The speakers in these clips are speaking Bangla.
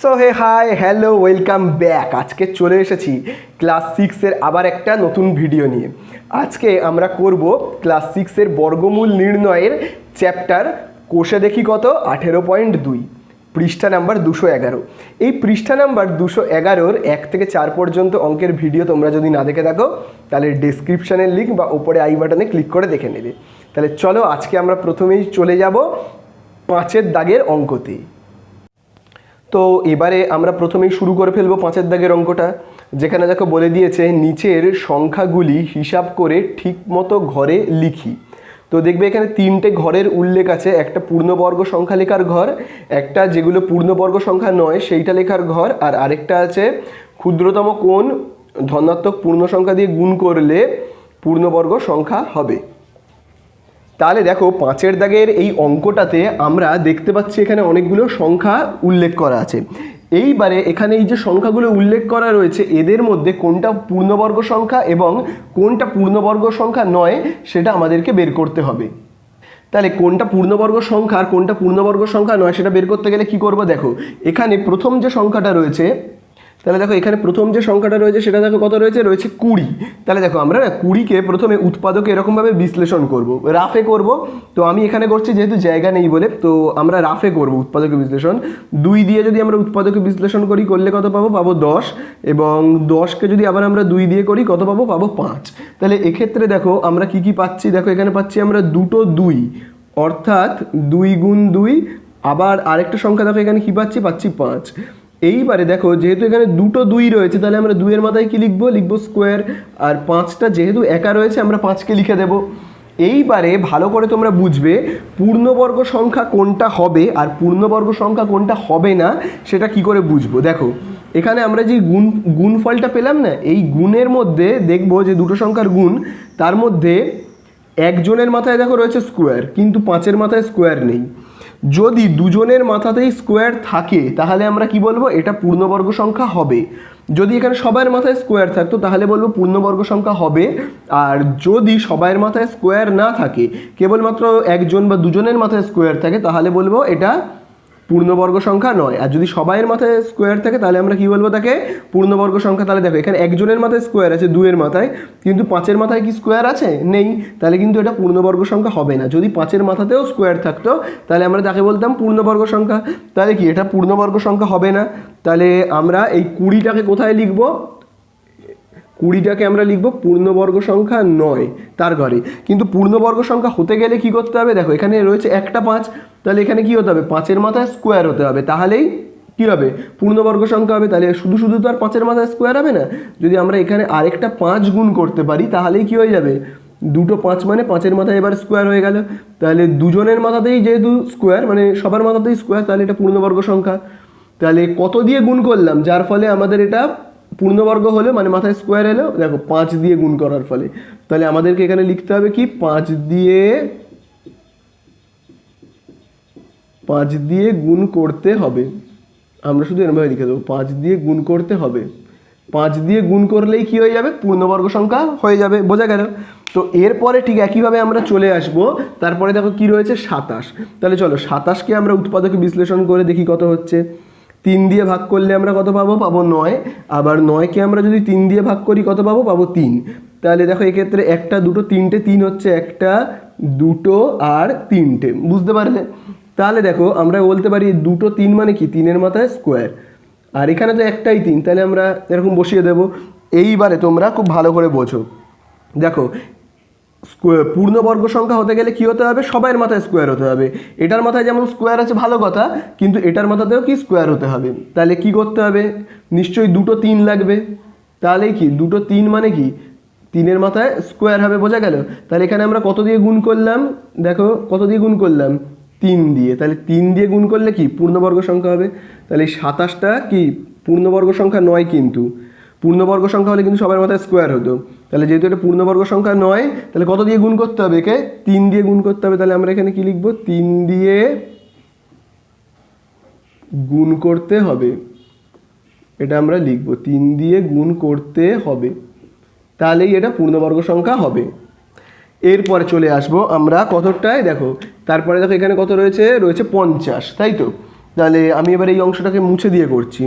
So hey hi hello welcome back. আজকে চলে এসেছি ক্লাস 6-এর আবার একটা নতুন ভিডিও নিয়ে। আজকে আমরা করব ক্লাস 6-এর বর্গমূল নির্ণয়ের চ্যাপ্টার কোষে দেখি কত 18.2 পৃষ্ঠা নাম্বার 211। এই পৃষ্ঠা নাম্বার 211-র 1 থেকে 4 পর্যন্ত অঙ্কের ভিডিও তোমরা যদি না দেখে থাকো তাহলে ডেসক্রিপশানের লিঙ্ক বা ওপরে আই বাটনে ক্লিক করে দেখে নেবে। তাহলে চলো আজকে আমরা প্রথমেই চলে যাব 5-এর দাগের অঙ্কতে। তো এবারে আমরা প্রথমেই শুরু করে ফেলবো 5-এর দাগের অঙ্কটা, যেখানে দেখো বলে দিয়েছে নিচের সংখ্যাগুলি হিসাব করে ঠিক মতো ঘরে লিখি। তো দেখবে এখানে 3টে ঘরের উল্লেখ আছে, একটা পূর্ণবর্গ সংখ্যা লেখার ঘর, একটা যেগুলো পূর্ণবর্গ সংখ্যা নয় সেইটা লেখার ঘর, আর আরেকটা আছে ক্ষুদ্রতম কোণ ধনাত্মক পূর্ণ সংখ্যা দিয়ে গুণ করলে পূর্ণবর্গ সংখ্যা হবে। তাহলে দেখো 5-এর দাগের এই অঙ্কটাতে আমরা দেখতে পাচ্ছি এখানে অনেকগুলো সংখ্যা উল্লেখ করা আছে। এইবারে এখানে এই যে সংখ্যাগুলো উল্লেখ করা রয়েছে এদের মধ্যে কোনটা পূর্ণবর্গ সংখ্যা এবং কোনটা পূর্ণবর্গ সংখ্যা নয় সেটা আমাদেরকে বের করতে হবে। তাহলে কোনটা পূর্ণবর্গ সংখ্যা আর কোনটা পূর্ণবর্গ সংখ্যা নয় সেটা বের করতে গেলে কি করব, দেখো এখানে প্রথম যে সংখ্যাটা রয়েছে, তাহলে দেখো এখানে প্রথম যে সংখ্যাটা রয়েছে সেটা দেখো কত রয়েছে, 20। তাহলে দেখো আমরা না 20কে প্রথমে উৎপাদকে এরকমভাবে বিশ্লেষণ করব, রাফে করব। তো আমি এখানে করছি যেহেতু জায়গা নেই বলে, তো আমরা রাফে করব উৎপাদকে বিশ্লেষণ। 2 দিয়ে যদি আমরা উৎপাদকে বিশ্লেষণ করি করলে কত পাবো, 10। এবং 10কে যদি আবার আমরা 2 দিয়ে করি কত পাবো, 5। তাহলে এক্ষেত্রে দেখো আমরা কি কি পাচ্ছি, দেখো এখানে পাচ্ছি আমরা দুটো 2, অর্থাৎ 2 গুণ 2। আবার আরেকটা সংখ্যা দেখো এখানে কি পাচ্ছি, 5। এইবারে দেখো যেহেতু এখানে দুটো 2 রয়েছে তাহলে আমরা 2-এর মাথায় কি লিখবো স্কোয়ার, আর 5টা যেহেতু একা রয়েছে আমরা 5কে লিখে দেব। এইবারে ভালো করে তোমরা বুঝবে পূর্ণবর্গ সংখ্যা কোনটা হবে আর পূর্ণবর্গ সংখ্যা কোনটা হবে না সেটা কি করে বুঝবো। দেখো এখানে আমরা যে গুণফলটা পেলাম না, এই গুণের মধ্যে দেখবো যে দুটো সংখ্যার গুণ, তার মধ্যে একজনের মাথায় দেখো রয়েছে স্কোয়ার কিন্তু 5-এর মাথায় স্কোয়ার নেই। যদি দুজনের মাথাতেই স্কোয়ার থাকে তাহলে আমরা কি বলবো, এটা পূর্ণবর্গ সংখ্যা হবে। যদি এখানে সবার মাথায় স্কোয়ার থাকতো তাহলে বলবো পূর্ণবর্গ সংখ্যা হবে। আর যদি সবার মাথায় স্কোয়ার না থাকে, কেবলমাত্র একজন বা দুজনের মাথায় স্কোয়ার থাকে তাহলে বলবো এটা পূর্ণবর্গ সংখ্যা নয়। আর যদি সবাইয়ের মাথায় স্কোয়ার থাকে তাহলে আমরা কি বলবো, তাকে পূর্ণবর্গ সংখ্যা। তাহলে দেখো এখানে একজনের মাথায় স্কোয়ার আছে 2-এর মাথায়, কিন্তু 5-এর মাথায় কি স্কোয়ার আছে, নেই, তাহলে কিন্তু এটা পূর্ণবর্গ সংখ্যা হবে না। যদি 5-এর মাথাতেও স্কোয়ার থাকতো তাহলে আমরা তাকে বলতাম পূর্ণবর্গ সংখ্যা। তাহলে কি এটা পূর্ণবর্গ সংখ্যা হবে না। তাহলে আমরা এই 20টাকে কোথায় লিখবো, 20টাকে আমরা লিখবো পূর্ণবর্গ সংখ্যা নয় তার ঘরে। কিন্তু পূর্ণবর্গ সংখ্যা হতে গেলে কি করতে হবে, দেখো এখানে রয়েছে একটা 5, তাহলে এখানে কি হতে হবে, 5-এর মাথায় স্কোয়ার হতে হবে, তাহলেই কি হবে পূর্ণবর্গ সংখ্যা হবে। তাহলে শুধু তো আর 5-এর মাথায় স্কোয়ার হবে না, যদি আমরা এখানে আরেকটা 5 গুণ করতে পারি তাহলেই কি হয়ে যাবে, দুটো 5 মানে 5-এর মাথায় এবার স্কোয়ার হয়ে গেল। তাহলে দুজনের মাথাতেই যেহেতু স্কোয়ার মানে সবার মাথাতেই স্কোয়ার, তাহলে এটা পূর্ণবর্গ সংখ্যা। তাহলে কত দিয়ে গুণ করলাম যার ফলে আমাদের এটা পূর্ণবর্গ হলো, মানে মাথায় স্কোয়ার এলো, দেখো 5 দিয়ে গুণ করার ফলে। তাহলে আমাদেরকে এখানে লিখতে হবে কি, 5 দিয়ে গুণ করতে হবে। আমরা শুধু এরকমভাবে লিখে দেবো 5 দিয়ে গুণ করতে হবে। 5 দিয়ে গুণ করলেই কি হয়ে যাবে, পূর্ণবর্গ সংখ্যা হয়ে যাবে, বোঝা গেল। তো এরপরে ঠিক একইভাবে আমরা চলে আসবো, তারপরে দেখো কি রয়েছে 27। তাহলে চলো 27কে আমরা উৎপাদকে বিশ্লেষণ করে দেখি কত হচ্ছে। 3 দিয়ে ভাগ করলে আমরা কত পাবো, 9। আবার 9কে আমরা যদি 3 দিয়ে ভাগ করি কত পাবো, 3। তাহলে দেখো এক্ষেত্রে 1, 2, 3টে 3 হচ্ছে 1, 2 আর 3টে, বুঝতে পারলে। তাহলে দেখো আমরা বলতে পারি 2, 3 মানে কি, 3-এর মাথায় স্কোয়ার, আর এখানে তো একটাই 3, তাহলে আমরা এরকম বসিয়ে দেবো। এইবারে তোমরা খুব ভালো করে বোঝো, দেখো পূর্ণবর্গ সংখ্যা হতে গেলে কি হতে হবে, সবার মাথায় স্কোয়ার হতে হবে। এটার মাথায় যেমন স্কোয়ার আছে ভালো কথা, কিন্তু এটার মাথাতেও কি স্কোয়ার হতে হবে। তাহলে কি করতে হবে, নিশ্চয়ই 2, 3 লাগবে। তাহলে কি 2, 3 মানে কি 3-এর মাথায় স্কোয়ার হবে, বোঝা গেল। তাহলে এখানে আমরা কত দিয়ে গুণ করলাম, দেখো কত দিয়ে গুণ করলাম, 3 দিয়ে। তাহলে 3 দিয়ে গুণ করলে কি পূর্ণবর্গ সংখ্যা হবে। তাহলে 27টা কি পূর্ণবর্গ সংখ্যা নয়, কিন্তু পূর্ণবর্গ সংখ্যা হলে কিন্তু সবার মাথায় স্কোয়ার হতো। তাহলে যেহেতু এটা পূর্ণবর্গ সংখ্যা নয়, তাহলে কত দিয়ে গুণ করতে হবে, একে 3 দিয়ে গুণ করতে হবে। তাহলে আমরা এখানে কি লিখবো, 3 দিয়ে গুণ করতে হবে, এটা আমরা লিখবো 3 দিয়ে গুণ করতে হবে, তাহলেই এটা পূর্ণবর্গ সংখ্যা হবে। এরপরে চলে আসবো আমরা কতটায়, দেখো তারপরে দেখো এখানে কত রয়েছে 50, তাই তো। তাহলে আমি এবার এই অংশটাকে মুছে দিয়ে করছি।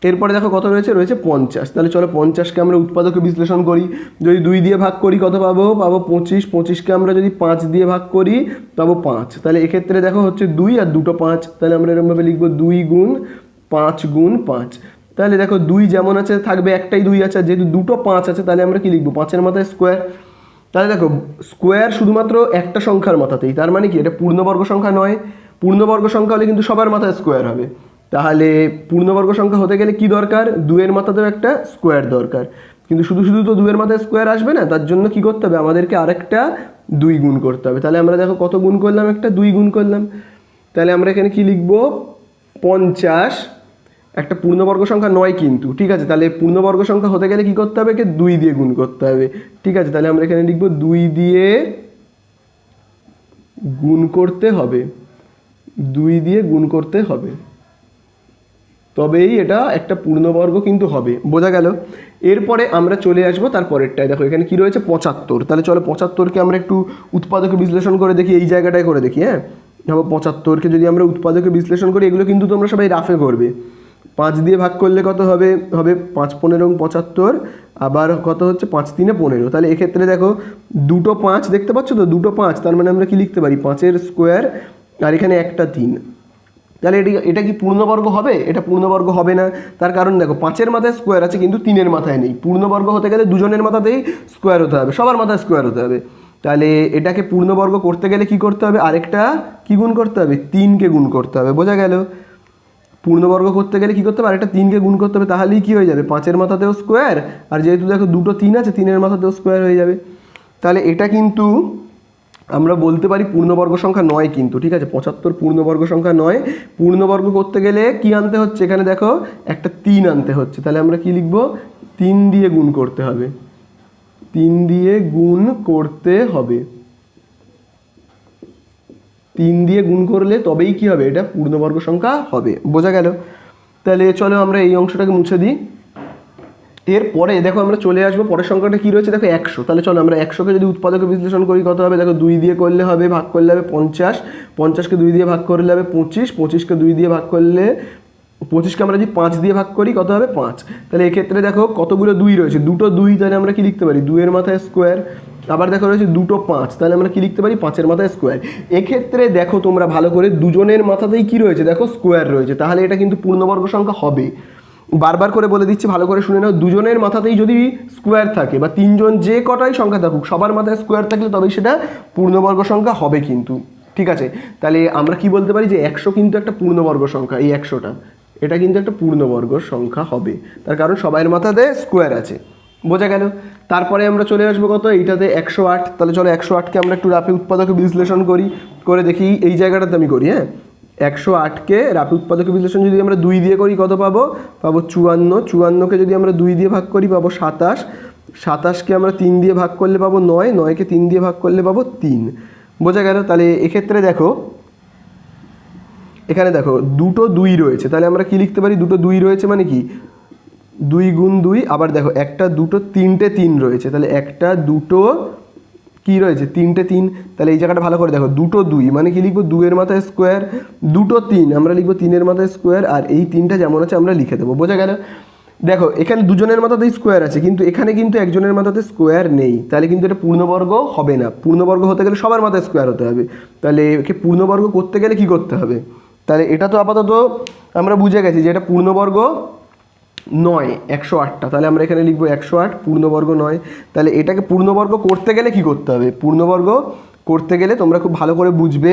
এরপরে দেখো কত রয়েছে, রয়েছে 50। তাহলে চলো 50কে আমরা উৎপাদকে বিশ্লেষণ করি। যদি 2 দিয়ে ভাগ করি কত পাবো, পাবো 25। 25কে আমরা যদি 5 দিয়ে ভাগ করি পাবো 5। তাহলে এক্ষেত্রে দেখো হচ্ছে 2 আর 2টো 5, তাহলে আমরা এরকমভাবে লিখবো 2 গুণ 5 গুণ 5। তাহলে দেখো 2 যেমন আছে থাকবে, একটাই 2 আছে, যেহেতু দুটো 5 আছে তাহলে আমরা কি লিখবো, 5-এর মাথায় স্কোয়ার। তাহলে দেখো স্কোয়ার শুধুমাত্র একটা সংখ্যার মাথাতেই, তার মানে কি এটা পূর্ণবর্গ সংখ্যা নয়। পূর্ণবর্গ সংখ্যা হলে কিন্তু সবার মাথায় স্কোয়ার হবে। তাহলে পূর্ণবর্গ সংখ্যা হতে গেলে কি দরকার, 2-এর মাথাতেও একটা স্কোয়ার দরকার। কিন্তু শুধু শুধু তো 2-এর মাথায় স্কোয়ার আসবে না, তার জন্য কি করতে হবে, আমাদেরকে আরেকটা 2 গুণ করতে হবে। তাহলে আমরা দেখো কত গুণ করলাম, একটা 2 গুণ করলাম। তাহলে আমরা এখানে কি লিখবো, 50 একটা পূর্ণবর্গ সংখ্যা নয় কিন্তু, ঠিক আছে। তাহলে পূর্ণবর্গ সংখ্যা হতে গেলে কি করতে হবে, একে 2 দিয়ে গুণ করতে হবে, ঠিক আছে। তাহলে আমরা এখানে লিখবো 2 দিয়ে গুণ করতে হবে, 2 দিয়ে গুণ করতে হবে, তবেই এটা একটা পূর্ণবর্গ কিন্তু হবে, বোঝা গেল। এরপরে আমরা চলে আসবো তারপরেরটায়। দেখো এখানে কি রয়েছে, 75। তাহলে চলো 75কে আমরা একটু উৎপাদকে বিশ্লেষণ করে দেখি, এই জায়গাটায় করে দেখি। হ্যাঁ, দেখো 75কে যদি আমরা উৎপাদকে বিশ্লেষণ করি, এগুলো কিন্তু তোমরা সবাই রাফে করবে। 5 দিয়ে ভাগ করলে কত হবে, হবে 5×15 75, আবার কত হচ্ছে 5×3 15। তাহলে এক্ষেত্রে দেখো দুটো 5 দেখতে পাচ্ছ তো, দুটো 5, তার মানে আমরা কি লিখতে পারি, 5-এর স্কোয়ার আর এখানে একটা 3। তাহলে এটা কি পূর্ণবর্গ হবে, এটা পূর্ণবর্গ হবে না। তার কারণ দেখো 5-এর মাথায় স্কোয়ার আছে কিন্তু 3-এর মাথায় নেই। পূর্ণবর্গ হতে গেলে দুজনের মাথাতেই স্কোয়ার হতে হবে, সবার মাথায় স্কোয়ার হতে হবে। তাহলে এটাকে পূর্ণবর্গ করতে গেলে কি করতে হবে, আরেকটা কি গুণ করতে হবে, 3কে গুণ করতে হবে, বোঝা গেল। পূর্ণবর্গ করতে গেলে কি করতে হবে, আরেকটা 3কে গুণ করতে হবে, তাহলেই কি হয়ে যাবে, 5-এর মাথাতেও স্কোয়ার, আর যেহেতু দেখো দুটো 3 আছে, 3-এর মাথাতেও স্কোয়ার হয়ে যাবে। তাহলে এটা কিন্তু আমরা বলতে পারি পূর্ণবর্গ সংখ্যা নয় কিন্তু, ঠিক আছে। 75 পূর্ণবর্গ সংখ্যা নয়। পূর্ণবর্গ করতে গেলে কি আনতে হচ্ছে, এখানে দেখো একটা 3 আনতে হচ্ছে। তাহলে আমরা কি লিখবো, 3 দিয়ে গুণ করতে হবে, 3 দিয়ে গুণ করতে হবে, 3 দিয়ে গুণ করলে তবেই কি হবে, এটা পূর্ণবর্গ সংখ্যা হবে, বোঝা গেল। তাহলে চলো আমরা এই অংশটাকে মুছে দিই। এরপরে দেখো আমরা চলে আসবো পরের সংখ্যাটা কি রয়েছে, দেখো 100। তাহলে চলো আমরা 100কে যদি উৎপাদকে বিশ্লেষণ করি কত হবে, দেখো 2 দিয়ে করলে হবে, ভাগ করলে হবে 50, 50কে 2 দিয়ে ভাগ করলে হবে 25, 25কে 2 দিয়ে ভাগ করলে 25কে আমরা যদি 5 দিয়ে ভাগ করি কত হবে, 5। তাহলে এক্ষেত্রে দেখো কতগুলো 2 রয়েছে, দুটো 2, তাহলে আমরা কি লিখতে পারি, 2-এর মাথায় স্কোয়ার। আবার দেখো রয়েছে দুটো 5, তাহলে আমরা কি লিখতে পারি, 5-এর মাথায় স্কোয়ার। এক্ষেত্রে দেখো তোমরা ভালো করে, দুজনের মাথাতেই কি রয়েছে, দেখো স্কোয়ার রয়েছে, তাহলে এটা কিন্তু পূর্ণবর্গ সংখ্যা হবে। বারবার করে বলে দিচ্ছি, ভালো করে শুনে নাও, দুজনের মাথাতেই যদি স্কোয়ার থাকে বা 3জন যে কটাই সংখ্যা থাকুক সবার মাথায় স্কোয়ার থাকলে তবেই সেটা পূর্ণবর্গ সংখ্যা হবে কিন্তু, ঠিক আছে। তাহলে আমরা কি বলতে পারি যে 100 কিন্তু একটা পূর্ণবর্গ সংখ্যা, এই 100টা এটা কিন্তু একটা পূর্ণবর্গ সংখ্যা হবে, তার কারণ সবার মাথাতে স্কোয়ার আছে, বোঝা গেল। তারপরে আমরা চলে আসবো কত, এইটাতে 108। তাহলে চলো 108কে আমরা একটু রাফে উৎপাদকে বিশ্লেষণ করি, করে দেখি এই জায়গাটাতে আমি করি। হ্যাঁ, 108কে রাফে উৎপাদকে বিশ্লেষণ যদি আমরা 2 দিয়ে করি কত পাবো, পাবো 54। 54কে যদি আমরা 2 দিয়ে ভাগ করি পাবো 27। 27কে আমরা 3 দিয়ে ভাগ করলে পাবো 9। 9কে 3 দিয়ে ভাগ করলে পাবো 3, বোঝা গেল। তাহলে এক্ষেত্রে দেখো এখানে দেখো দুটো 2 রয়েছে, তাহলে আমরা কি লিখতে পারি, দুটো 2 রয়েছে মানে কি 2 গুণ 2, আবার দেখো একটা দুটো 3টে 3 রয়েছে, তাহলে একটা দুটো কি রয়েছে, 3টে 3। তাহলে এই জায়গাটা ভালো করে দেখো, দুটো 2 মানে কি লিখবো, 2-এর মাথায় স্কোয়ার, দুটো 3 আমরা লিখবো 3-এর মাথায় স্কোয়ার, আর এই 3টা যেমন আছে আমরা লিখে দেবো, বোঝা গেল। দেখো এখানে দুজনের মাথাতেই স্কোয়ার আছে কিন্তু এখানে কিন্তু একজনের মাথাতে স্কোয়ার নেই, তাহলে কিন্তু এটা পূর্ণবর্গ হবে না। পূর্ণবর্গ হতে গেলে সবার মাথায় স্কোয়ার হতে হবে। তাহলে একে পূর্ণবর্গ করতে গেলে কি করতে হবে, তাহলে এটা তো আপাতত আমরা বুঝে গেছি যে এটা পূর্ণবর্গ নয় 108টা, তাহলে আমরা এখানে লিখবো 108 পূর্ণবর্গ নয়। তাহলে এটাকে পূর্ণবর্গ করতে গেলে কি করতে হবে, পূর্ণবর্গ করতে গেলে তোমরা খুব ভালো করে বুঝবে,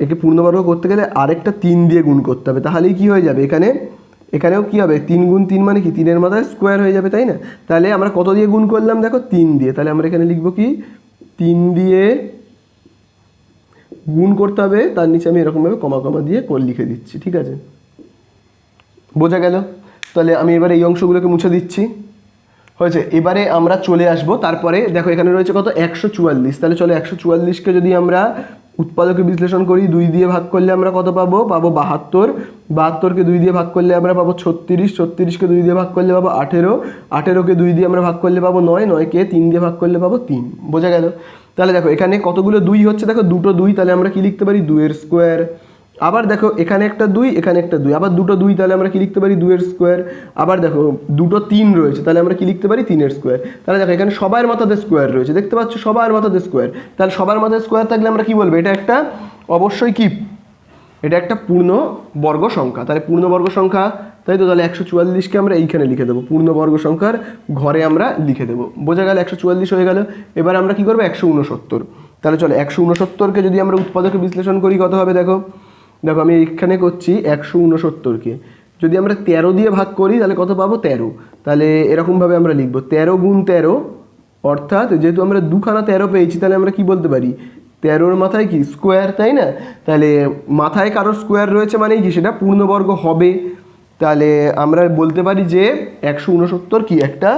একে পূর্ণবর্গ করতে গেলে আরেকটা 3 দিয়ে গুণ করতে হবে, তাহলেই কি হয়ে যাবে, এখানেও কি হবে, 3 গুণ 3 মানে কি 3-এর মাথায় স্কোয়ার হয়ে যাবে, তাই না। তাহলে আমরা কত দিয়ে গুণ করলাম, দেখো 3 দিয়ে। তাহলে আমরা এখানে লিখবো কি 3 দিয়ে গুণ করতে হবে, তার নিচে আমি এরকমভাবে কমা কমা দিয়ে লিখে দিচ্ছি, ঠিক আছে, বোঝা গেল। তাহলে আমি এবারে এই অংশগুলোকে মুছে দিচ্ছি, হয়েছে। এবারে আমরা চলে আসবো তারপরে, দেখো এখানে রয়েছে কত 144। তাহলে চলো 144কে যদি আমরা উৎপাদকে বিশ্লেষণ করি, 2 দিয়ে ভাগ করলে আমরা কত পাবো, পাবো 72। 72কে 2 দিয়ে ভাগ করলে আমরা পাবো 36। 36কে 2 দিয়ে ভাগ করলে পাবো 18। 18কে 2 দিয়ে আমরা ভাগ করলে পাবো 9। 9কে 3 দিয়ে ভাগ করলে পাবো 3, বোঝা গেল। তাহলে দেখো এখানে কতগুলো 2 হচ্ছে, দেখো দুটো 2, তাহলে আমরা কি লিখতে পারি, 2-এর স্কোয়ার। আবার দেখো এখানে একটা 2, এখানে একটা 2, আবার দুটো 2, তাহলে আমরা কি লিখতে পারি 2 এর স্কোয়ার। আবার দেখো দুটো 3 রয়েছে, তাহলে আমরা কি লিখতে পারি 3 এর স্কোয়ার। তাহলে দেখো এখানে সবার মাথাতে স্কোয়ার রয়েছে, দেখতে পাচ্ছ সবার মাথাতে স্কোয়ার। তাহলে সবার মাথায় স্কোয়ার থাকলে আমরা কি বলবো, এটা একটা অবশ্যই কি, এটা একটা পূর্ণবর্গ সংখ্যা। তাহলে পূর্ণবর্গ সংখ্যা, তাই তো। তাহলে 144কে আমরা এইখানে লিখে দেবো, পূর্ণবর্গ সংখ্যার ঘরে আমরা লিখে দেবো। বোঝা গেল, 144 হয়ে গেল। এবার আমরা কি করবো 169। তাহলে চলো 169কে যদি আমরা উৎপাদকে বিশ্লেষণ করি কত হবে দেখো। দেখো আমি এখানে করছি 169কে যদি আমরা 13 দিয়ে ভাগ করি তাহলে কত পাবো 13। তাহলে এরকমভাবে আমরা লিখবো 13 গুণ 13, অর্থাৎ যেহেতু আমরা দুখানা 13 পেয়েছি তাহলে আমরা কি বলতে পারি 13-র মাথায় কি স্কোয়ার, তাই না। তাহলে মাথায় কারোর স্কোয়ার রয়েছে মানে কি সেটা পূর্ণবর্গ হবে। তাহলে আমরা বলতে পারি যে 169 কি একটা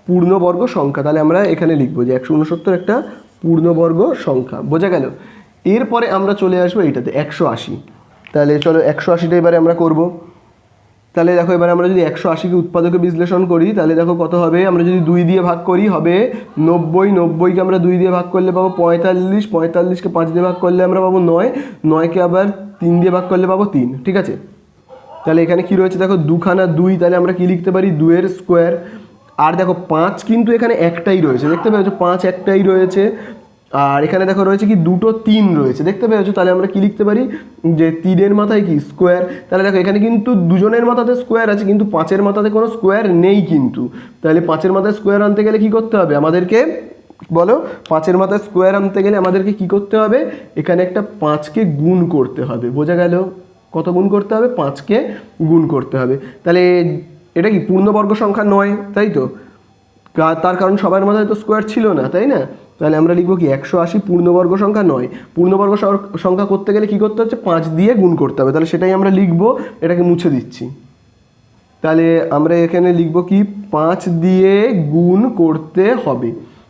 পূর্ণবর্গ সংখ্যা। তাহলে আমরা এখানে লিখবো যে 169 একটা পূর্ণবর্গ সংখ্যা। বোঝা গেল। এরপরে আমরা চলে আসবো এইটাতে 180। তাহলে চলো 180টা এবারে আমরা করব। তাহলে দেখো এবারে আমরা যদি 180কে উৎপাদকে বিশ্লেষণ করি তাহলে দেখো কত হবে, আমরা যদি 2 দিয়ে ভাগ করি হবে 90, 90কে আমরা 2 দিয়ে ভাগ করলে পাবো 45, 45কে 5 দিয়ে ভাগ করলে আমরা পাবো 9, 9কে আবার 3 দিয়ে ভাগ করলে পাবো 3। ঠিক আছে। তাহলে এখানে কি রয়েছে দেখো দুখানা 2, তাহলে আমরা কি লিখতে পারি 2 এর স্কোয়ার। আর দেখো 5 কিন্তু এখানে একটাই রয়েছে, দেখতে পেয়েছো 5 একটাই রয়েছে। আর এখানে দেখো রয়েছে কি দুটো 3 রয়েছে, দেখতে পেয়েছো। তাহলে আমরা কি লিখতে পারি যে 3-এর মাথায় কি স্কোয়ার। তাহলে দেখো এখানে কিন্তু দুজনের মাথাতে স্কোয়ার আছে কিন্তু 5-এর মাথাতে কোনো স্কোয়ার নেই কিন্তু। তাহলে 5-এর মাথায় স্কোয়ার আনতে গেলে কি করতে হবে আমাদেরকে, বলো 5-এর মাথায় স্কোয়ার আনতে গেলে আমাদেরকে কি করতে হবে, এখানে একটা 5কে গুণ করতে হবে। বোঝা গেল, কত গুণ করতে হবে 5কে গুণ করতে হবে। তাহলে এটা কি পূর্ণবর্গ সংখ্যা নয়, তাই তো। তার কারণ সবার মাথায় তো স্কোয়ার ছিল না, তাই না। তাহলে আমরা লিখবো কি 180 পূর্ণবর্গ সংখ্যা নয়। পূর্ণবর্গ সংখ্যা করতে গেলে কি করতে হচ্ছে 5 দিয়ে গুণ করতে হবে। তাহলে সেটাই আমরা লিখবো, এটাকে মুছে দিচ্ছি। তাহলে আমরা এখানে লিখবো কি 5 দিয়ে গুণ করতে হবে।